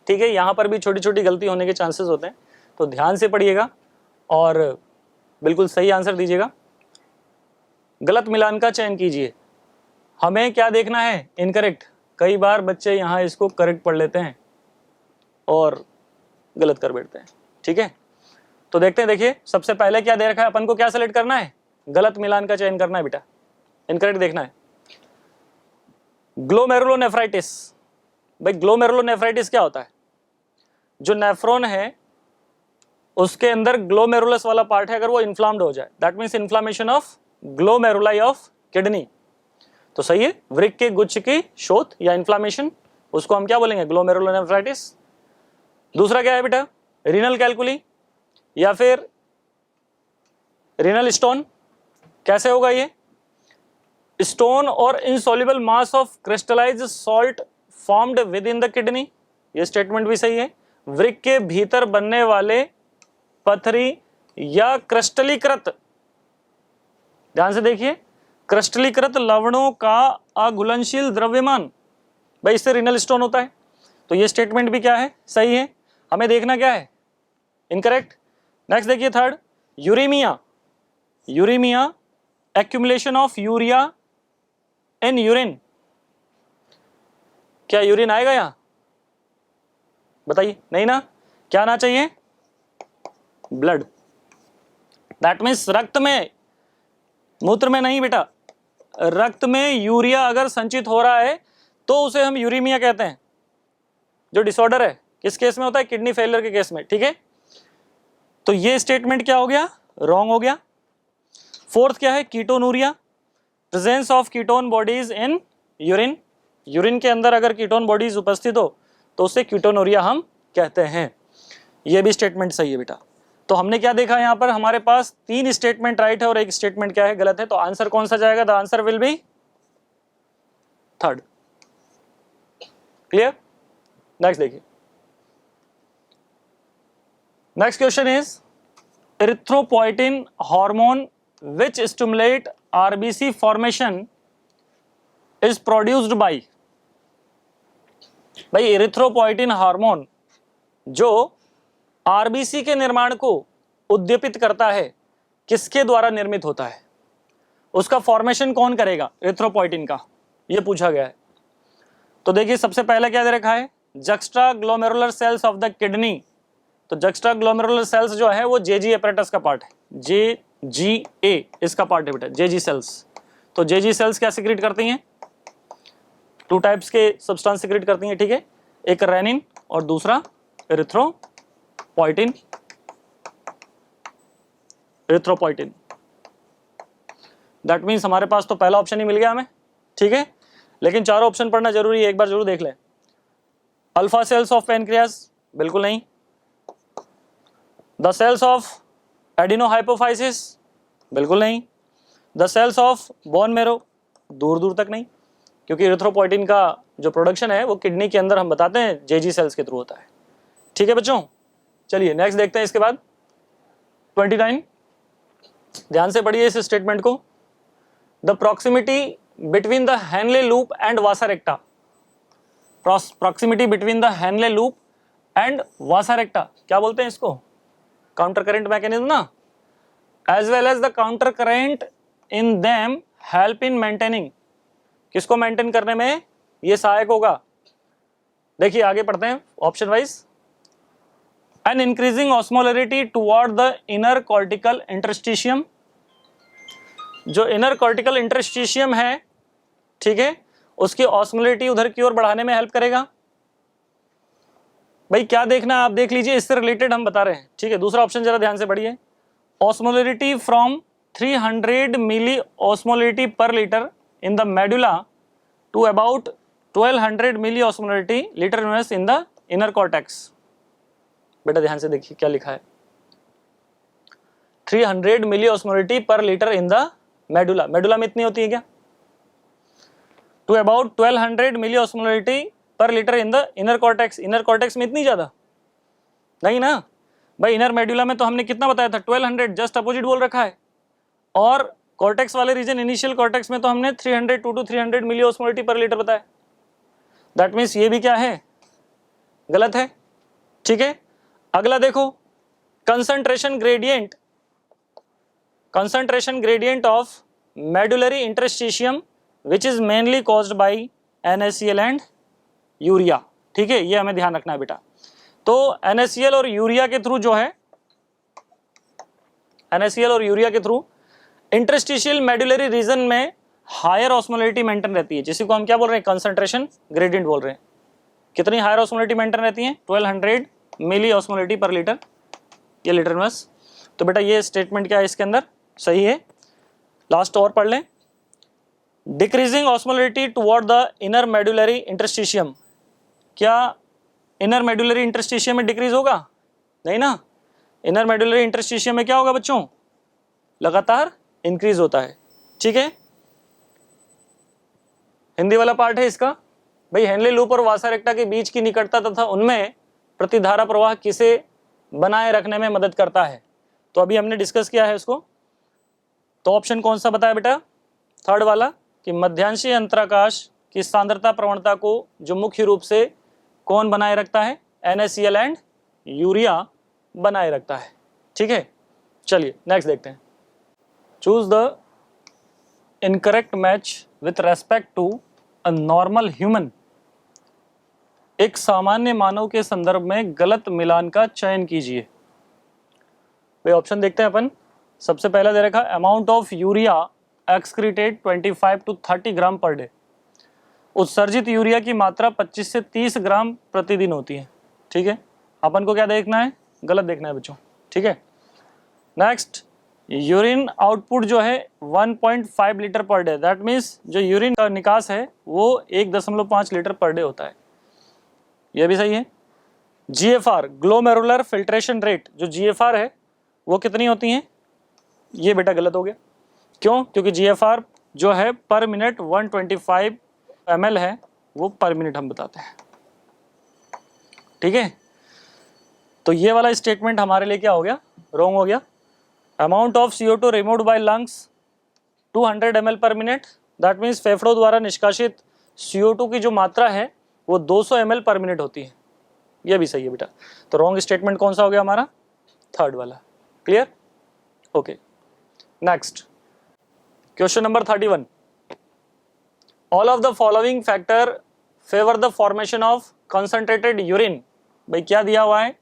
ठीक है, यहां पर भी छोटी छोटी गलती होने के चांसेस होते हैं, तो ध्यान से पढ़िएगा और बिल्कुल सही आंसर दीजिएगा। गलत मिलान का चयन कीजिए। हमें क्या देखना है, इनकरेक्ट। कई बार बच्चे यहां इसको करेक्ट पढ़ लेते हैं, और गलत कर बैठते हैं। ठीक है, तो देखते हैं। देखिए सबसे पहले क्या दे रखा है, अपन को क्या सेलेक्ट करना है, गलत मिलान का चयन करना है बेटा, इनकरेक्ट देखना है। ग्लोमेरुलोनेफ्राइटिस, भाई ग्लोमेरुलोनेफ्राइटिस क्या होता है, जो नेफ्रॉन है उसके अंदर ग्लोमेरुलस वाला पार्ट है, अगर वो इन्फ्लाम्ड हो जाए, that means inflammation of glomeruli of kidney. तो सही है, वृक्क के गुच्छ की शोथ या इन्फ्लामेशन, उसको हम क्या बोलेंगे, ग्लोमेरुलोनेफ्राइटिस। दूसरा क्या है बेटा, रीनल कैलकुली या फिर रीनल स्टोन। कैसे होगा ये, स्टोन और insoluble mass of crystallised salt formed with in the kidney, ये स्टेटमेंट भी सही है। वृक्क के भीतर बनने वाले पथरी या क्रिस्टलीकृत, ध्यान से देखिए, क्रिस्टलीकृत लवणों का अघुलनशील द्रव्यमान, भाई इससे रीनल स्टोन होता है। तो ये स्टेटमेंट भी क्या है, सही है। हमें देखना क्या है, इनकरेक्ट। नेक्स्ट देखिए third, uremia. Uremia, accumulation of urea in urine. क्या यूरिन आएगा यहां, बताइए, नहीं ना, क्या आना चाहिए, ब्लड। दैट मीन्स रक्त में, मूत्र में नहीं बेटा, रक्त में यूरिया अगर संचित हो रहा है तो उसे हम यूरेमिया कहते हैं, जो डिसऑर्डर है। किस केस में होता है, किडनी फेलियर के केस में। ठीक है, तो ये स्टेटमेंट क्या हो गया, रॉन्ग हो गया। फोर्थ क्या है, ketonuria, presence of ketone bodies in urine. Urine के अंदर अगर कीटोन बॉडीज उपस्थित हो तो उसे कीटोनूरिया हम कहते हैं। ये भी स्टेटमेंट सही है बेटा। तो हमने क्या देखा यहाँ पर, हमारे पास 3 स्टेटमेंट राइट है और 1 स्टेटमेंट क्या है, गलत है। तो आंसर कौन सा जाएगा, the answer will be third. Clear. Next देखिए, next question is erythropoietin hormone which stimulate RBC formation is produced by, भाई एरिथ्रोपोइटिन हार्मोन जो आरबीसी के निर्माण को उद्दीपित करता है, किसके द्वारा निर्मित होता है, उसका फॉर्मेशन कौन करेगा एरिथ्रोपोइटिन का, यह पूछा गया है। तो देखिए सबसे पहले क्या दे रखा है, juxtaglomerular cells of the kidney. तो जक्स्ट्रा ग्लोमेरुलर सेल्स जो है वो जेजी एपरेटस का पार्ट है, JGA इसका पार्ट है बेटा, जेजी सेल्स। तो जेजी सेल्स क्या सिक्रीट करती हैं, 2 टाइप्स के सब्सटेंस सिक्रीट करती हैं। ठीक है, एक रेनिन और दूसरा एरिथ्रोपोइटिन। एरिथ्रोपोइटिन, दैट मीन्स हमारे पास तो पहला ऑप्शन ही मिल गया हमें। ठीक है, लेकिन चारों ऑप्शन पढ़ना जरूरी है, एक बार जरूर देख लें। अल्फा सेल्स ऑफ पेनक्रियास, बिल्कुल नहीं। द सेल्स ऑफ एडिनोहाइपोफाइसिस, बिल्कुल नहीं। The sales of bone marrow, दूर दूर तक नहीं, क्योंकि एरिथ्रोपोइटिन का जो प्रोडक्शन है वो किडनी के अंदर हम बताते हैं जेजी सेल्स के थ्रू होता है। ठीक है बच्चों, चलिए नेक्स्ट देखते हैं। इसके बाद 29, ध्यान से पढ़िए इस स्टेटमेंट को। The proximity between the Henle loop and vasa recta. Proximity between the Henle loop and vasa recta, क्या बोलते हैं इसको, काउंटर करेंट मैकेनिज्म ना। As well as the countercurrent in them help in maintaining, किसको मेंटेन करने में ये सहायक होगा। देखिए आगे पढ़ते हैं option wise. An increasing osmolarity toward the inner cortical interstitium, जो इनर कॉर्टिकल इंटरस्टिशियम है, ठीक है, उसकी ऑस्मोलरिटी उधर की ओर बढ़ाने में हेल्प करेगा। भाई क्या देखना है आप देख लीजिए, इससे रिलेटेड हम बता रहे हैं। ठीक है, दूसरा ऑप्शन जरा ध्यान से पढ़िए। Osmolarity from 300 milli osmolarity per litre in the medulla to about 1200 milli osmolarity litre units in the inner cortex. बेटा ध्यान से देखिए क्या लिखा है, 300 milli osmolarity per litre in the medulla, medulla में इतनी होती है क्या, to about 1200 milli osmolarity per litre in the inner cortex. Inner cortex में इतनी ज्यादा नहीं ना भाई, इनर मेडुला में तो हमने कितना बताया था, 1200, जस्ट अपोजिट बोल रखा है। और कॉर्टेक्स वाले रीजन, इनिशियल कॉर्टेक्स में तो हमने 300 to 300 milli osmolarity per litre बताया। दैट मीन्स ये भी क्या है, गलत है। ठीक है, अगला देखो, concentration gradient, concentration gradient of medullary interstitium which is mainly caused by NaCl and urea. ठीक है, ये हमें ध्यान रखना है बेटा। तो NaCl और यूरिया के थ्रू जो है, NaCl और यूरिया के थ्रू इंटरस्टिशियल मेडुलरी रीजन में हायर ऑस्मोलैरिटी मेंटेन रहती है, जिसी को हम क्या बोल रहे हैं, कंसंट्रेशन ग्रेडियंट बोल रहे हैं। कितनी हायर ऑस्मोलैरिटी मेंटेन रहती है, 1200 मिली ऑस्मोलैरिटी पर लीटर, ये लीटर बस। तो बेटा ये स्टेटमेंट क्या है इसके अंदर, सही है। लास्ट और पढ़ लें, decreasing osmolarity toward the inner medullary interstitium, क्या इनर मेडुलरी इंटरस्टिशियम में डिक्रीज होगा, नहीं ना। इनर मेडुलरी इंटरस्टिशियम में क्या होगा बच्चों, लगातार इंक्रीज होता है। ठीक है, हिंदी वाला पार्ट है इसका, भाई हेनले लूप और वासा रेक्टा के बीच की निकटता तथा उनमें प्रतिधारा प्रवाह किसे बनाए रखने में मदद करता है। तो अभी हमने डिस्कस किया है उसको। तो ऑप्शन कौन सा बताया बेटा, थर्ड वाला, कि मध्यांशी अंतराकाश की सांद्रता प्रवणता को जो मुख्य रूप से कौन बनाए रखता है, NaCl एंड यूरिया बनाए रखता है। ठीक है, चलिए नेक्स्ट देखते हैं। Choose the incorrect match with respect to a normal human, एक सामान्य मानव के संदर्भ में गलत मिलान का चयन कीजिए। भाई ऑप्शन देखते हैं अपन। सबसे पहला दे रखा, amount of urea excreted 25 to 30 gram per day, उत्सर्जित यूरिया की मात्रा 25 से 30 ग्राम प्रतिदिन होती है। ठीक है, अपन को क्या देखना है, गलत देखना है बच्चों। ठीक है, नेक्स्ट, यूरिन आउटपुट जो है 1.5 litre per day, that means जो यूरिन का निकास है वो 1.5 लीटर पर डे होता है, ये भी सही है। GFR ग्लोमेरुलर फिल्ट्रेशन रेट, जो GFR है वो कितनी होती है, ये बेटा गलत हो गया। क्यों, क्योंकि GFR जो है पर मिनट 125 ml है, वो पर मिनट हम बताते हैं। ठीक है, तो ये वाला स्टेटमेंट हमारे लिए क्या हो गया, रॉन्ग हो गया। Amount of CO2 removed by lungs 200 ml पर मिनट, दैट मीन्स फेफड़ों द्वारा निष्कासित CO2 की जो मात्रा है वो 200 ml पर मिनट होती है, ये भी सही है बेटा। तो रॉन्ग स्टेटमेंट कौन सा हो गया हमारा, थर्ड वाला। Clear, okay. Next, question number 31, all of the following factor favour the formation of concentrated urine. भाई क्या दिया हुआ है,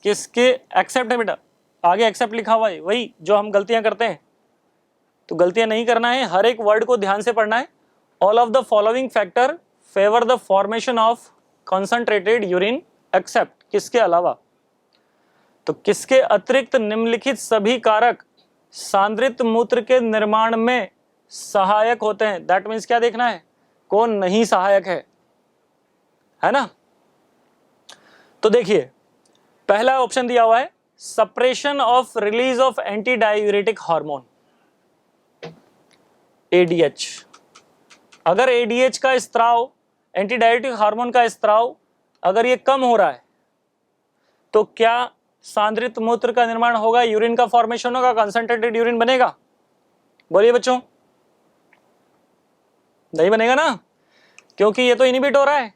किसके एक्सेप्ट है बेटा, आगे एक्सेप्ट लिखा हुआ है, वही जो हम गलतियां करते हैं। तो गलतियां नहीं करना है, हर एक वर्ड को ध्यान से पढ़ना है। All of the following factor favour the formation of concentrated urine except, किसके अलावा, तो किसके अतिरिक्त निम्नलिखित सभी कारक सांद्रित मूत्र के निर्माण में सहायक होते हैं। दैट मीन्स क्या देखना है, कौन नहीं सहायक है ना। तो देखिए पहला ऑप्शन दिया हुआ है, suppression of release of anti diuretic hormone ADH। अगर ADH का स्त्राव, एंटी डायूरेटिक हार्मोन का स्त्राव अगर ये कम हो रहा है तो क्या सांद्रित मूत्र का निर्माण होगा, यूरिन का फॉर्मेशन होगा, कंसंट्रेटेड यूरिन बनेगा। बोलिए बच्चों, नहीं बनेगा ना, क्योंकि ये तो इनिबिट हो रहा है,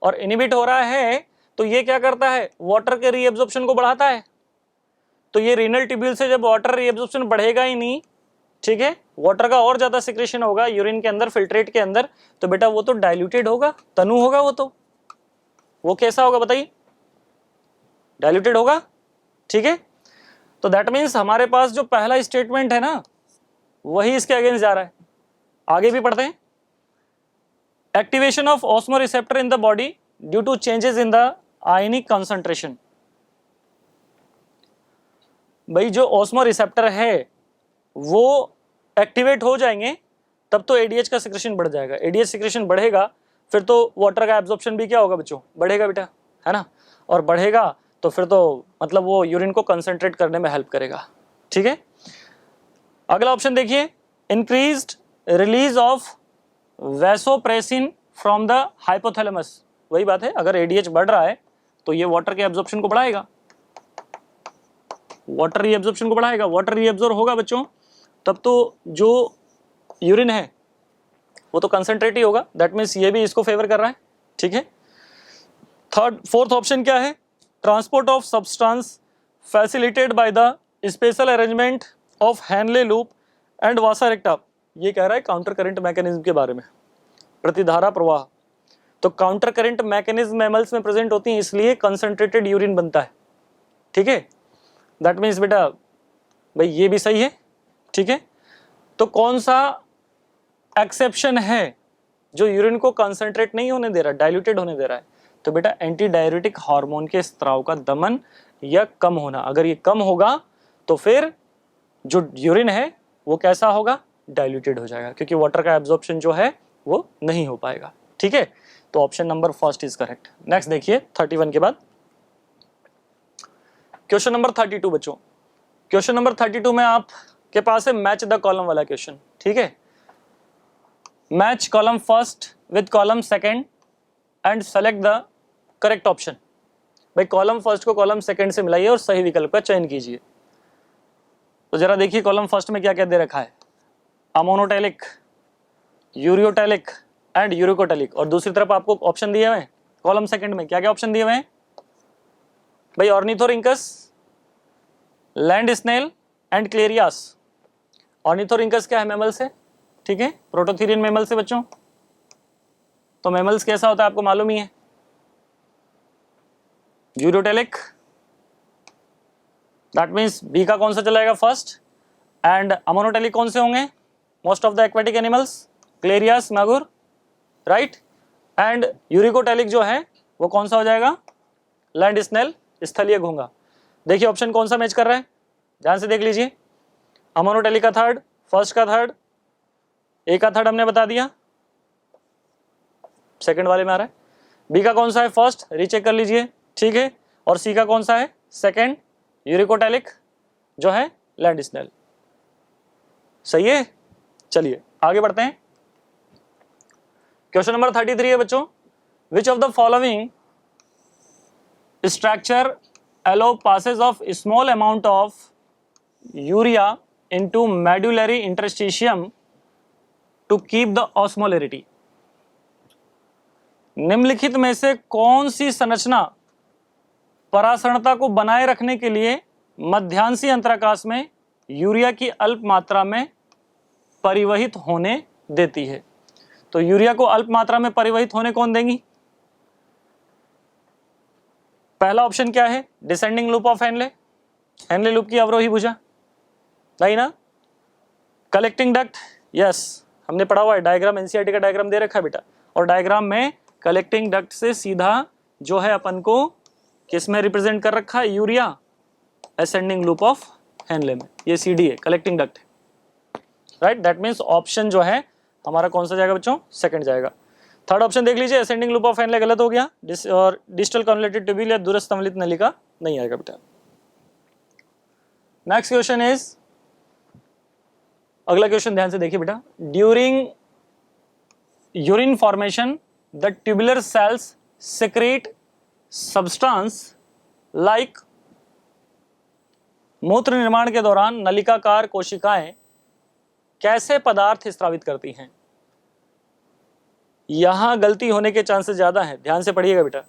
और इनिबिट हो रहा है तो ये क्या करता है, वाटर के रीएब्जॉर्प्शन को बढ़ाता है। तो ये रीनल ट्यूब्यूल से जब वाटर रीएब्जॉर्प्शन बढ़ेगा ही नहीं, ठीक है, वाटर का और ज्यादा सिक्रेशन होगा यूरिन के अंदर, फिल्ट्रेट के अंदर, तो बेटा वो तो डाइल्यूटेड होगा, तनु होगा वो कैसा होगा बताइए, डाइल्यूटेड होगा। ठीक है, तो दैट मीन्स हमारे पास जो पहला स्टेटमेंट है ना वही इसके अगेंस्ट जा रहा है। आगे भी पढ़ते हैं, activation of osmoreceptor in the body due to changes in the ionic concentration. भाई जो ऑस्मो रिसेप्टर है वो एक्टिवेट हो जाएंगे तब तो ADH का सिक्रेशन बढ़ जाएगा, ADH सिक्रेशन बढ़ेगा फिर तो वाटर का एब्जॉर्प्शन भी क्या होगा बच्चों, बढ़ेगा बेटा, है ना, और बढ़ेगा तो फिर तो मतलब वो यूरिन को कंसंट्रेट करने में हेल्प करेगा। ठीक है, अगला ऑप्शन देखिए, increased release of vasopressin from the hypothalamus. वही बात है, अगर ADH बढ़ रहा है तो ये वाटर के एब्जॉर्प्शन को बढ़ाएगा, वाटर रीएब्जॉर्प्शन को बढ़ाएगा, वाटर रीएब्जॉर्ब होगा बच्चों तब तो जो यूरिन है वो तो कंसंट्रेट ही होगा, दैट मीन्स ये भी इसको फेवर कर रहा है। ठीक है, फोर्थ ऑप्शन क्या है, transport of substance facilitated by the special arrangement of Henle loop and vasa रेक्टा। ये कह रहा है काउंटर करंट मैकेनिज्म के बारे में, प्रतिधारा प्रवाह। तो काउंटर करंट मैकेनिज्म मैमल्स में प्रेजेंट होती हैं, इसलिए कंसंट्रेटेड यूरिन बनता है। ठीक है, दैट मीन्स बेटा भाई ये भी सही है। ठीक है, तो कौन सा एक्सेप्शन है जो यूरिन को कंसंट्रेट नहीं होने दे रहा, डाइल्यूटेड होने दे रहा है? तो बेटा एंटी डाययूरेटिक हार्मोन के स्त्राव का दमन या कम होना। अगर ये कम होगा तो फिर जो यूरिन है वो कैसा होगा, डाइल्यूटेड हो जाएगा, क्योंकि वाटर का एब्जॉर्प्शन जो है वो नहीं हो पाएगा। ठीक है, तो option number first is correct. Next देखिए 31 के बाद क्वेश्चन नंबर 32 बच्चों। क्वेश्चन नंबर 32 में आपके पास है मैच द कॉलम वाला क्वेश्चन। ठीक है, match column first with column second and select the correct option. भाई कॉलम फर्स्ट को कॉलम सेकंड से मिलाइए और सही विकल्प का चयन कीजिए। तो जरा देखिए कॉलम फर्स्ट में क्या क्या दे रखा है, अमोनोटैलिक, यूरियोटैलिक एंड यूरिकोटैलिक, और दूसरी तरफ आपको ऑप्शन दिए हुए हैं कॉलम सेकंड में क्या क्या ऑप्शन दिए हुए हैं भाई, ornithorhynchus, land snail and clarias. Ornithorhynchus क्या है, मैमल से। ठीक है, प्रोटोथीरियन मैमल से बच्चों। तो मैमल्स कैसा होता है आपको मालूम ही है। यूरियोटैलिक, दैट मीन्स बी का कौन सा चलाएगा, फर्स्ट। एंड अमोनोटैलिक कौन से होंगे, most of the aquatic animals, clarias, मैगुर, राइट। एंड यूरिकोटैलिक जो है वो कौन सा हो जाएगा, लैंड स्नेल, स्थलीय घोंघा। देखिए ऑप्शन कौन सा मैच कर रहा है, ध्यान से देख लीजिए। अमोनोटैलिक का थर्ड, फर्स्ट का थर्ड, ए का थर्ड हमने बता दिया, सेकंड वाले में आ रहा है। बी का कौन सा है, फर्स्ट, रीचेक कर लीजिए। ठीक है, और सी का कौन सा है, सेकंड, यूरिकोटैलिक जो है लैंड स्नेल। सही है, चलिए आगे बढ़ते हैं। क्वेश्चन नंबर 33 है बच्चों, which of the following structure allow passes of small amount of urea into medullary interstitium to keep the osmolarity। निम्नलिखित में से कौन सी संरचना परासरणता को बनाए रखने के लिए मध्यांशी अंतराकाश में यूरिया की अल्प मात्रा में परिवहित होने देती है? तो यूरिया को अल्प मात्रा में परिवहित होने कौन देंगी? पहला ऑप्शन क्या है, descending loop of Henley, Henle loop की अवरोही भुजा, नहीं ना। कलेक्टिंग डक्ट, यस हमने पढ़ा हुआ है, डायग्राम एनसीईआरटी का डायग्राम दे रखा है बेटा, और डायग्राम में कलेक्टिंग डक्ट से सीधा जो है अपन को किस में रिप्रेजेंट कर रखा है, urea, ascending loop of Henley में, ये सीडी है, कलेक्टिंग डक्ट है, राइट। दैट मीन्स ऑप्शन जो है हमारा कौन सा जाएगा बच्चों, सेकंड जाएगा। थर्ड ऑप्शन देख लीजिए, असेंडिंग लूप ऑफ हेनले गलत हो गया, और डिस्टल कॉन्वलेटेड ट्यूब्यूल या दूरस्थ संवलित नलिका नहीं आएगा बेटा। नेक्स्ट क्वेश्चन इज, अगला क्वेश्चन ध्यान से देखिए बेटा, during urine formation the tubular cells secrete substance like. मूत्र निर्माण के दौरान नलिकाकार कोशिकाएं कैसे पदार्थ स्रावित करती हैं? यहां गलती होने के चांसेस ज्यादा हैं, ध्यान से पढ़िएगा बेटा।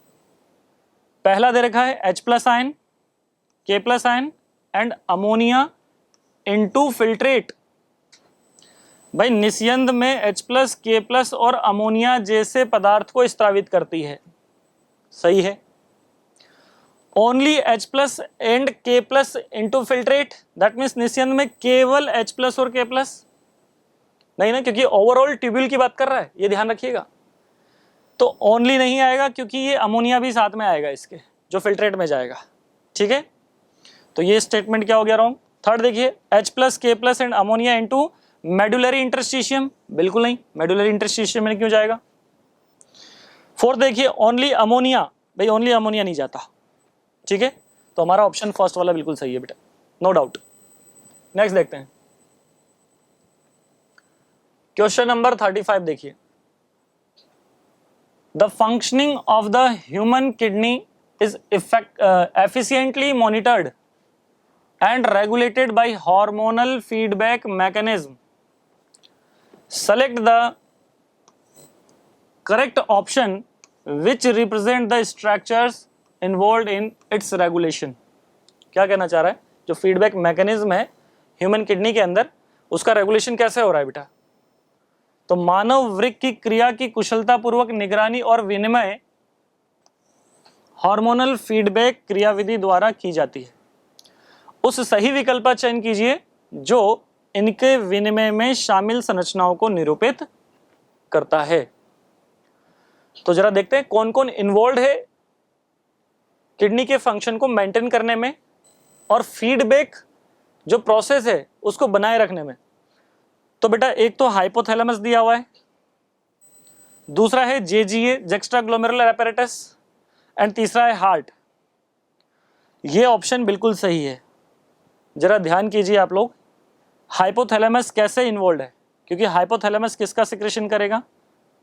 पहला दे रखा है H+ ion, K+ ion and ammonia into filtrate. भाई निस्यंद में H+, K+ और अमोनिया जैसे पदार्थ को स्रावित करती है, सही है। Only H+ and K+ into filtrate, that means निस्यंद में केवल H+ और K+ नहीं ना, क्योंकि ओवरऑल ट्यूब्यूल की बात कर रहा है, ये ध्यान रखिएगा। तो ओनली नहीं आएगा क्योंकि ये अमोनिया भी साथ में आएगा इसके, जो फिल्ट्रेट में जाएगा। ठीक है, तो ये स्टेटमेंट क्या हो गया रॉन्ग। थर्ड देखिए, H+, K+ and ammonia into medullary interstitium, बिल्कुल नहीं, मेडुलरी इंटरस्टिशियम में क्यों जाएगा। फोर्थ देखिए, ओनली अमोनिया, भाई ओनली अमोनिया नहीं जाता। ठीक है, तो हमारा ऑप्शन फर्स्ट वाला बिल्कुल सही है बेटा, नो डाउट। नेक्स्ट देखते हैं क्वेश्चन नंबर 35 देखिए, the functioning of the human kidney is efficiently monitored and regulated by hormonal feedback mechanism. Select the correct option which represent the structures involved in its regulation. क्या कहना चाह रहा है, जो फीडबैक मैकेनिज्म है ह्यूमन किडनी के अंदर, उसका रेगुलेशन कैसे हो रहा है बेटा। तो मानव वृक्क की क्रिया की कुशलतापूर्वक निगरानी और विनिमय हार्मोनल फीडबैक क्रियाविधि द्वारा की जाती है। उस सही विकल्प का चयन कीजिए जो इनके विनिमय में शामिल संरचनाओं को निरूपित करता है। तो जरा देखते हैं कौन कौन इन्वॉल्व है किडनी के फंक्शन को मेंटेन करने में और फीडबैक जो प्रोसेस है उसको बनाए रखने में। तो बेटा एक तो हाइपोथैलेमस दिया हुआ है, दूसरा है जेजीए जेक्स्ट्रा ग्लोमेरुलर एपैरेटस, एंड तीसरा है हार्ट। ये ऑप्शन बिल्कुल सही है। जरा ध्यान कीजिए आप लोग, हाइपोथैलेमस कैसे इन्वॉल्व है, क्योंकि हाइपोथैलेमस किसका सिक्रेशन करेगा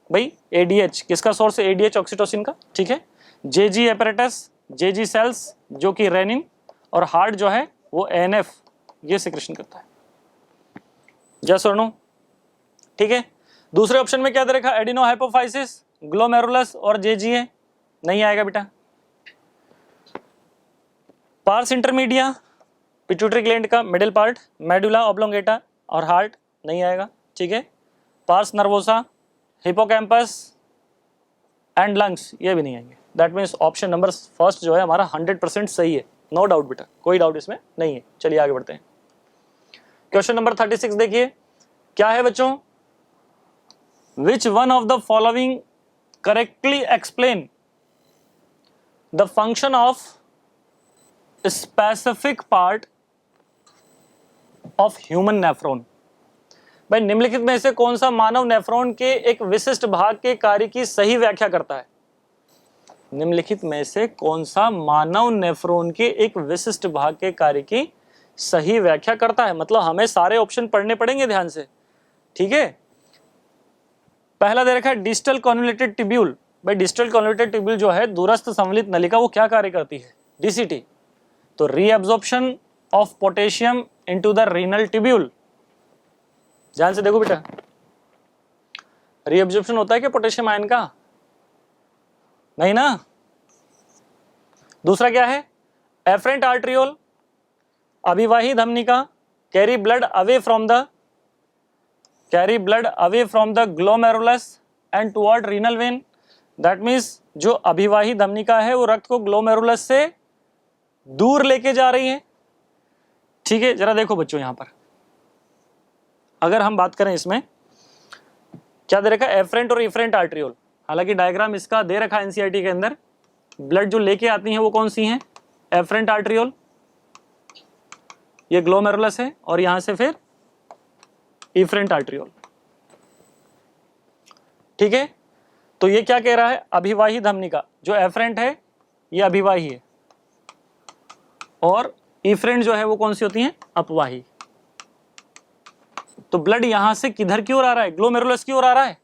भाई, एडीएच। किसका सोर्स है, एडीएच ऑक्सीटोसिन का, ठीक है। जेजी एपैरेटस, जेजी सेल्स जो कि रेनिन, और हार्ट जो है वो एएनएफ ये सिक्रेशन करता है। यस और नो, ठीक है। दूसरे ऑप्शन में क्या दे रखा, एडिनो हाइपोफाइसिस, ग्लोमेरुलस और जेजीए, नहीं आएगा बेटा। पार्स इंटरमीडिया पिट्यूटरी ग्लैंड का मिडिल पार्ट, मेडुला ऑब्लोंगेटा और हार्ट, नहीं आएगा, ठीक है। Pars nervosa, hippocampus and lungs, ये भी नहीं आएंगे। That means option number first जो है हमारा 100% सही है, नो डाउट बेटा, कोई डाउट इसमें नहीं है। चलिए आगे बढ़ते हैं। क्वेश्चन नंबर 36 देखिए, क्या है बच्चों, which one of the following correctly explain the function of specific part of human nephron. भाई निम्नलिखित में से कौन सा मानव नेफ्रॉन के एक विशिष्ट भाग के कार्य की सही व्याख्या करता है। निम्नलिखित में से कौन सा मानव नेफ्रॉन के एक विशिष्ट भाग के कार्य की सही व्याख्या करता है, मतलब हमें सारे ऑप्शन पढ़ने पड़ेंगे ध्यान से, ठीक है। पहला दे रखा है डिस्टल कॉन्वोल्यूटेड ट्यूब्यूल। भाई डिस्टल कॉन्वोल्यूटेड ट्यूब्यूल जो है दूरस्थ संवलित नलिका, वो क्या कार्य करती है, डीसीटी। तो reabsorption of potassium into the renal tubule. ध्यान से देखो बेटा, रीअब्जॉर्प्शन होता है कि पोटेशियम आयन का, नहीं ना। दूसरा क्या है, एफरेंट आर्ट्रियोल, अभिवाही धमनिका, carry blood away from the glomerulus and toward renal vein. That means जो अभिवाही धमनिका है वो रक्त को ग्लोमेरुलस से दूर लेके जा रही है, ठीक है। जरा देखो बच्चों, यहां पर अगर हम बात करें इसमें क्या दे रखा है, एफरेंट और इफरेंट आर्ट्रियोल। हालांकि डायग्राम इसका दे रखा है एनसीईआरटी के अंदर। ब्लड जो लेके आती हैं वो कौन सी हैं, एफरेंट आर्ट्रियोल, ये ग्लोमेरुलस है, और यहां से फिर इफरेंट आर्ट्रियोल, ठीक है। तो ये क्या कह रहा है, अभिवाही धमनिका जो एफरेंट है ये अभिवाही है, और इफरेंट जो है वो कौन सी होती है, अपवाही। तो ब्लड यहां से किधर की ओर आ रहा है, ग्लोमेरुलस की ओर आ रहा है।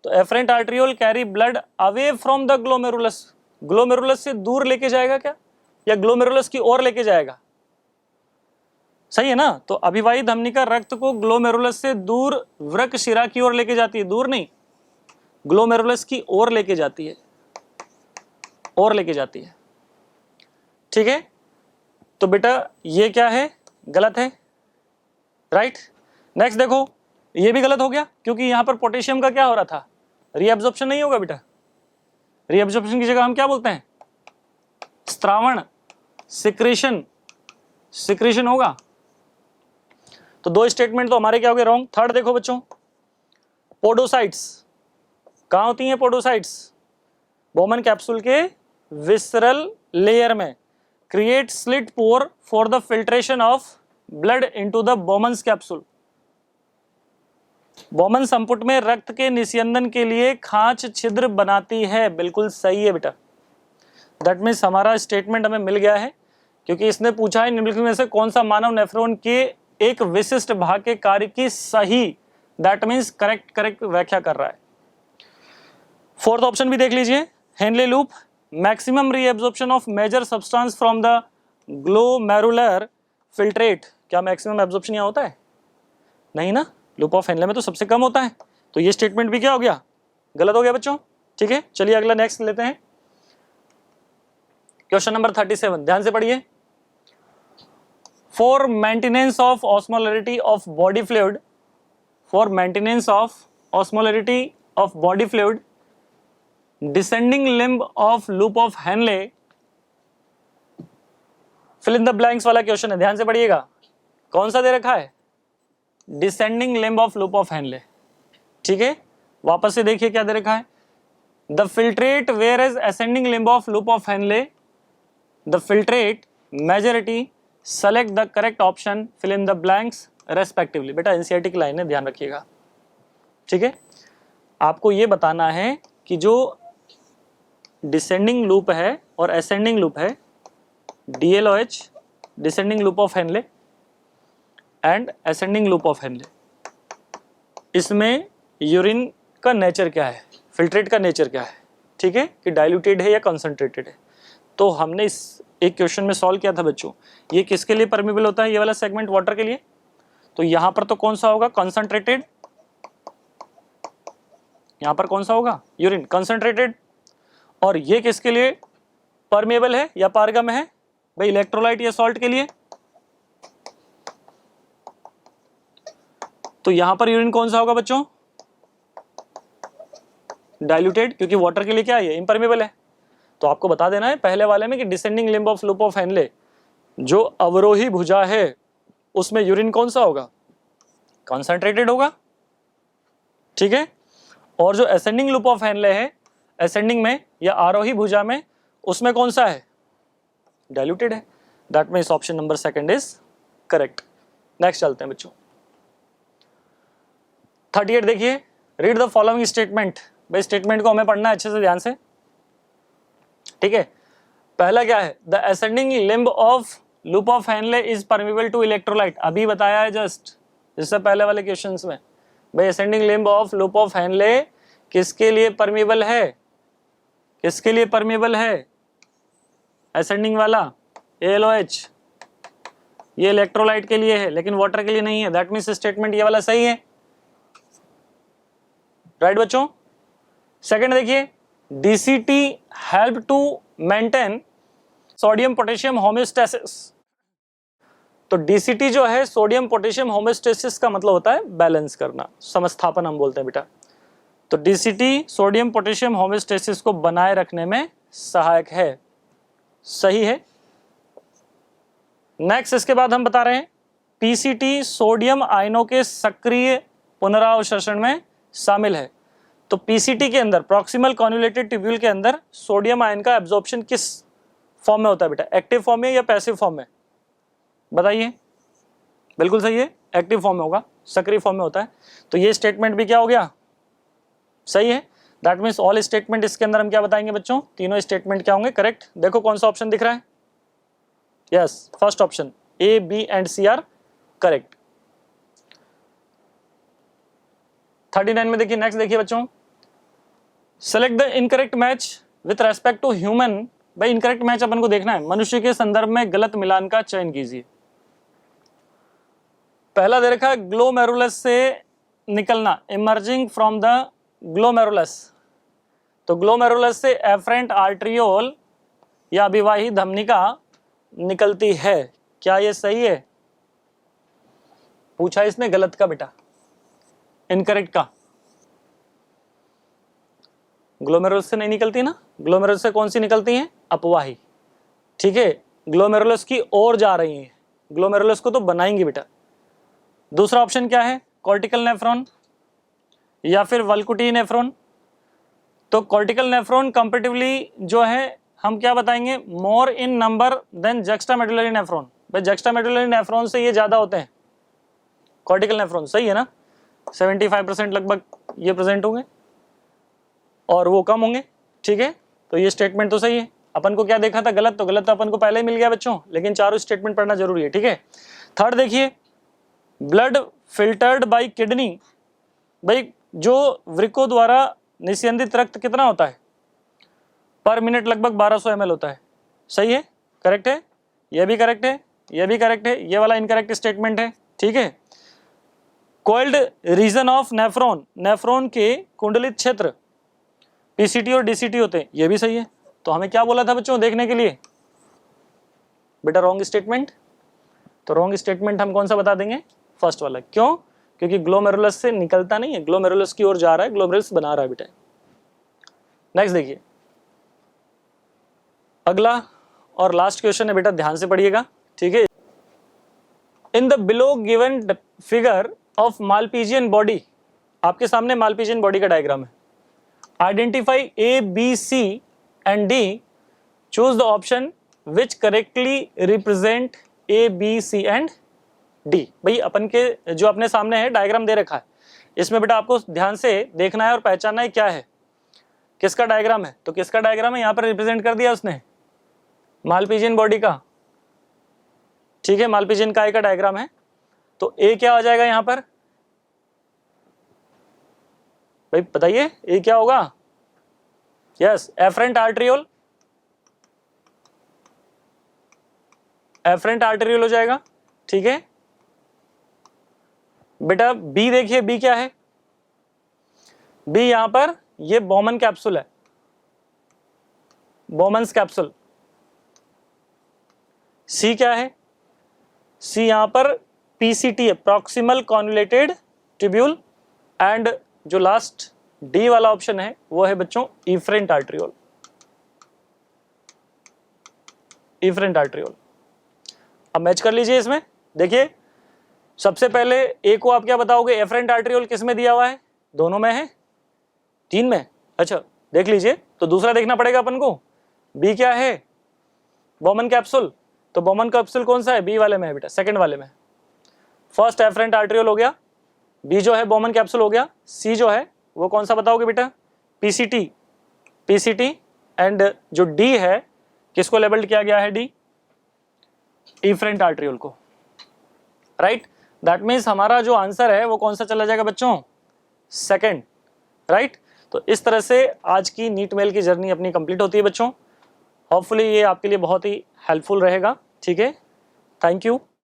तो efferent arteriole carry blood away from the glomerulus, glomerulus से दूर लेके जाएगा क्या, या ग्लोमेरुलस की ओर लेके जाएगा, सही है ना। तो अभिवाही धमनिका रक्त को ग्लोमेरुलस से दूर वृक्क शिरा की ओर लेके जाती है, दूर नहीं, ग्लोमेरुलस की ओर लेके जाती है, और लेके जाती है, ठीक है। तो बेटा ये क्या है, गलत है, राइट। नेक्स्ट देखो, ये भी गलत हो गया, क्योंकि यहां पर पोटेशियम का क्या हो रहा था, रीअब्जॉर्प्शन नहीं होगा बेटा। रीअब्जॉर्प्शन की जगह हम क्या बोलते हैं, स्त्रावण, सिक्रेशन होगा। तो दो स्टेटमेंट तो हमारे क्या हो गए रॉन्ग। थर्ड देखो बच्चों, पोडोसाइट्स कहां होती हैं, पोडोसाइट्स बोमन कैप्सूल के विसरल लेयर में, create slit pore for the filtration of blood into the Bowman's capsule. Bowman संपुट में रक्त के निस्यंदन के लिए खांच छिद्र बनाती है, बिल्कुल सही है बेटा। दैट मीन्स हमारा स्टेटमेंट हमें मिल गया है, क्योंकि इसने पूछा है निम्नलिखित में से कौन सा मानव नेफ्रॉन के एक विशिष्ट भाग के कार्य की सही, दैट मीन्स करेक्ट व्याख्या कर रहा है। फोर्थ ऑप्शन भी देख लीजिए, Henle loop, maximum reabsorption of major substance from the glomerular filtrate. क्या मैक्सिमम एब्जॉर्प्शन यहाँ होता है, नहीं ना, लूप ऑफ हेनले में तो सबसे कम होता है। तो ये स्टेटमेंट भी क्या हो गया, गलत हो गया बच्चों, ठीक है। चलिए अगला नेक्स्ट लेते हैं, क्वेश्चन नंबर 37, ध्यान से पढ़िए। For maintenance of osmolarity of body fluid, for maintenance of osmolarity of body fluid, descending limb of loop of Henle, fill in the blanks वाला क्वेश्चन है, ध्यान से पढ़िएगा। कौन सा दे रखा है? Descending limb of loop of Henle. ठीक है, वापस से देखिए क्या दे रखा है। The filtrate whereas ascending limb of loop of Henle, the filtrate majority, select the correct option, fill in the blanks respectively. बेटा एनसीईआरटी की लाइन है, ध्यान रखिएगा। ठीक है, आपको ये बताना है कि जो डिसेंडिंग लूप है और असेंडिंग लूप है, DLOH descending loop of Henley and ascending loop of Henley, इसमें यूरिन का नेचर क्या है, फिल्ट्रेट का नेचर क्या है, ठीक है, कि डाइल्यूटेड है या कंसंट्रेटेड है। तो हमने इस एक क्वेश्चन में सॉल्व किया था बच्चों, ये किसके लिए परमिबल होता है, ये वाला सेगमेंट वाटर के लिए। तो यहां पर तो कौन सा होगा, कंसंट्रेटेड, यहां पर कौन सा होगा, यूरिन कंसंट्रेटेड। और ये किसके लिए परमेबल है या पारगम है भाई, इलेक्ट्रोलाइट या सॉल्ट के लिए। तो यहां पर यूरिन कौन सा होगा बच्चों, डाइल्यूटेड, क्योंकि वाटर के लिए क्या है, इम्परमेबल है। तो आपको बता देना है पहले वाले में कि descending limb of loop of Henley, जो अवरोही भुजा है उसमें यूरिन कौन सा होगा, कंसंट्रेटेड होगा। ठीक है, और जो असेंडिंग लूप ऑफ हेनले है, असेंडिंग में या आरोही भुजा में, उसमें कौन सा है, डाइल्यूटेड है। That means option number second is correct. Next चलते हैं बच्चों, 38 देखिए, रीड द फॉलोइंग स्टेटमेंट। भाई स्टेटमेंट को हमें पढ़ना है अच्छे से, ध्यान से। ठीक है, पहला क्या है, the ascending limb of loop of Henle is permeable to electrolyte. अभी बताया है जस्ट, इससे पहले वाले क्वेश्चंस में। भाई ascending limb of loop of Henley किसके लिए परमिबल है, किसके लिए परमिबल है, असेंडिंग वाला ALOH, ये इलेक्ट्रोलाइट के लिए है लेकिन वाटर के लिए नहीं है। दैट मीन्स स्टेटमेंट ये वाला सही है, राइट बच्चों। सेकंड देखिए, DCT help to maintain sodium potassium homeostasis. तो DCT जो है सोडियम पोटेशियम होम्योस्टेसिस का मतलब होता है बैलेंस करना, समस्थापन हम बोलते हैं बेटा। तो DCT सोडियम पोटेशियम होम्योस्टेसिस को बनाए रखने में सहायक है, सही है। नेक्स्ट इसके बाद हम बता रहे हैं PCT सोडियम आयनों के सक्रिय पुनरावशोषण में शामिल है। तो PCT के अंदर, प्रॉक्सिमल कॉन्वोल्यूटेड ट्यूब्यूल के अंदर सोडियम आयन का एब्जॉर्प्शन किस फॉर्म में होता है बेटा, एक्टिव फॉर्म में या पैसिव फॉर्म में, बताइए। बिल्कुल सही है, एक्टिव फॉर्म में होगा, सक्रिय फॉर्म में होता है। तो ये स्टेटमेंट भी क्या हो गया, सही है। दैट मीन्स ऑल स्टेटमेंट इसके अंदर हम क्या बताएंगे बच्चों, तीनों स्टेटमेंट क्या होंगे, करेक्ट। देखो कौन सा ऑप्शन दिख रहा है, yes, first option A, B and C are correct. 39 में देखिए, नेक्स्ट देखिए बच्चों, select the incorrect match with respect to human. भाई इनकरेक्ट मैच अपन को देखना है, मनुष्य के संदर्भ में गलत मिलान का चयन कीजिए। पहला दे रखा है ग्लोमेरुलस से निकलना, इमर्जिंग फ्रॉम द ग्लोमेरुलस। तो ग्लोमेरुलस से एफरेंट आर्ट्रियोल या अभिवाही धमनिका निकलती है, क्या ये सही है, पूछा इसने गलत का बेटा, इनकरेक्ट का। ग्लोमेरुलस से नहीं निकलती ना, ग्लोमेरुलस से कौन सी निकलती है, अपवाही। ठीक है, ग्लोमेरुलस की ओर जा रही है, ग्लोमेरुलस को तो बनाएंगे बेटा। दूसरा ऑप्शन क्या है, कॉर्टिकल नेफ्रॉन या फिर वल्कुटी नेफ्रॉन। तो कॉर्टिकल नेफ्रॉन कंपेरेटिवली जो है हम क्या बताएंगे, मोर इन नंबर देन जक्स्टामेडुलरी नेफ्रॉन। भाई जक्स्टामेडुलरी नेफ्रॉन से ये ज्यादा होते हैं, कॉर्टिकल नेफ्रॉन, सही है ना, 75% लगभग ये प्रेजेंट होंगे और वो कम होंगे। ठीक है, तो ये स्टेटमेंट तो सही है। अपन को क्या देखा था गलत, तो गलत तो अपन को पहले ही मिल गया बच्चों, लेकिन चारों स्टेटमेंट पढ़ना जरूरी है। ठीक है, थर्ड देखिए, ब्लड फिल्टर्ड बाय किडनी। भाई जो वृक्कों द्वारा निस्यंदित रक्त कितना होता है पर मिनट, लगभग 1200 ml होता है, सही है, करेक्ट है, ये भी करेक्ट है, ये भी करेक्ट है, ये वाला इनकरेक्ट स्टेटमेंट है। ठीक है, coiled region of nephron, nephron के कुंडलित क्षेत्र PCT और DCT होते हैं, ये भी सही है। तो हमें क्या बोला था बच्चों देखने के लिए, बेटा रॉन्ग स्टेटमेंट। तो रॉन्ग स्टेटमेंट हम कौन सा बता देंगे, फर्स्ट वाला। क्यों, क्योंकि ग्लोमेरुलस से निकलता नहीं है, ग्लोमेरुलस की ओर जा रहा है, ग्लोमेरुलस बना रहा है बेटा। नेक्स्ट देखिए, अगला और लास्ट क्वेश्चन है बेटा, ध्यान से पढ़िएगा, ठीक है। In the below given figure of Malpighian body, आपके सामने मालपीजियन बॉडी का डायग्राम है। Identify A B C and D, choose the option which correctly represent A B C and D. भाई अपन के जो अपने सामने है डायग्राम दे रखा है, इसमें बेटा आपको ध्यान से देखना है और पहचानना है क्या है, किसका डायग्राम है। तो किसका डायग्राम है, यहाँ पर रिप्रेजेंट कर दिया उसने, मालपीजियन बॉडी का, ठीक है, मालपीजियन काय का डायग्राम है। तो ए क्या हो जाएगा यहाँ पर, भाई बताइए ए क्या होगा। Yes, efferent arteriole, efferent arteriole हो जाएगा, ठीक है बेटा। बी देखिए, बी क्या है, बी यहां पर ये बोमन कैप्सूल है, बोमन्स कैप्सूल। सी क्या है, सी यहां पर पीसीटी है, प्रॉक्सिमल कॉन्वुलेटेड ट्यूब्यूल। एंड जो लास्ट डी वाला ऑप्शन है वो है बच्चों इफरेंट आर्टरियोल, इफरेंट आर्टरियोल। अब मैच कर लीजिए इसमें, देखिए सबसे पहले ए को आप क्या बताओगे, एफरेंट आर्टरियोल किस में दिया हुआ है, दोनों में है, 3 में, अच्छा देख लीजिए। तो दूसरा देखना पड़ेगा अपन को, बी क्या है, बोमन कैप्सूल। तो बोमन कैप्सूल कौन सा है, बी वाले में है बेटा, सेकंड वाले में। फर्स्ट एफरेंट आर्टरियोल हो गया, बी जो है बोमन कैप्सूल हो गया, सी जो है वो कौन सा बताओगे बेटा, पीसीटी, पीसीटी। एंड जो डी है किसको लेबल्ड किया गया है, डी इफरेंट आर्टरियोल को, राइट। दैट मीन्स हमारा जो आंसर है वो कौन सा चला जाएगा बच्चों, सेकंड, राइट। तो इस तरह से आज की नीट मेल की जर्नी अपनी कंप्लीट होती है बच्चों। होपफुली ये आपके लिए बहुत ही हेल्पफुल रहेगा, ठीक है। Thank you.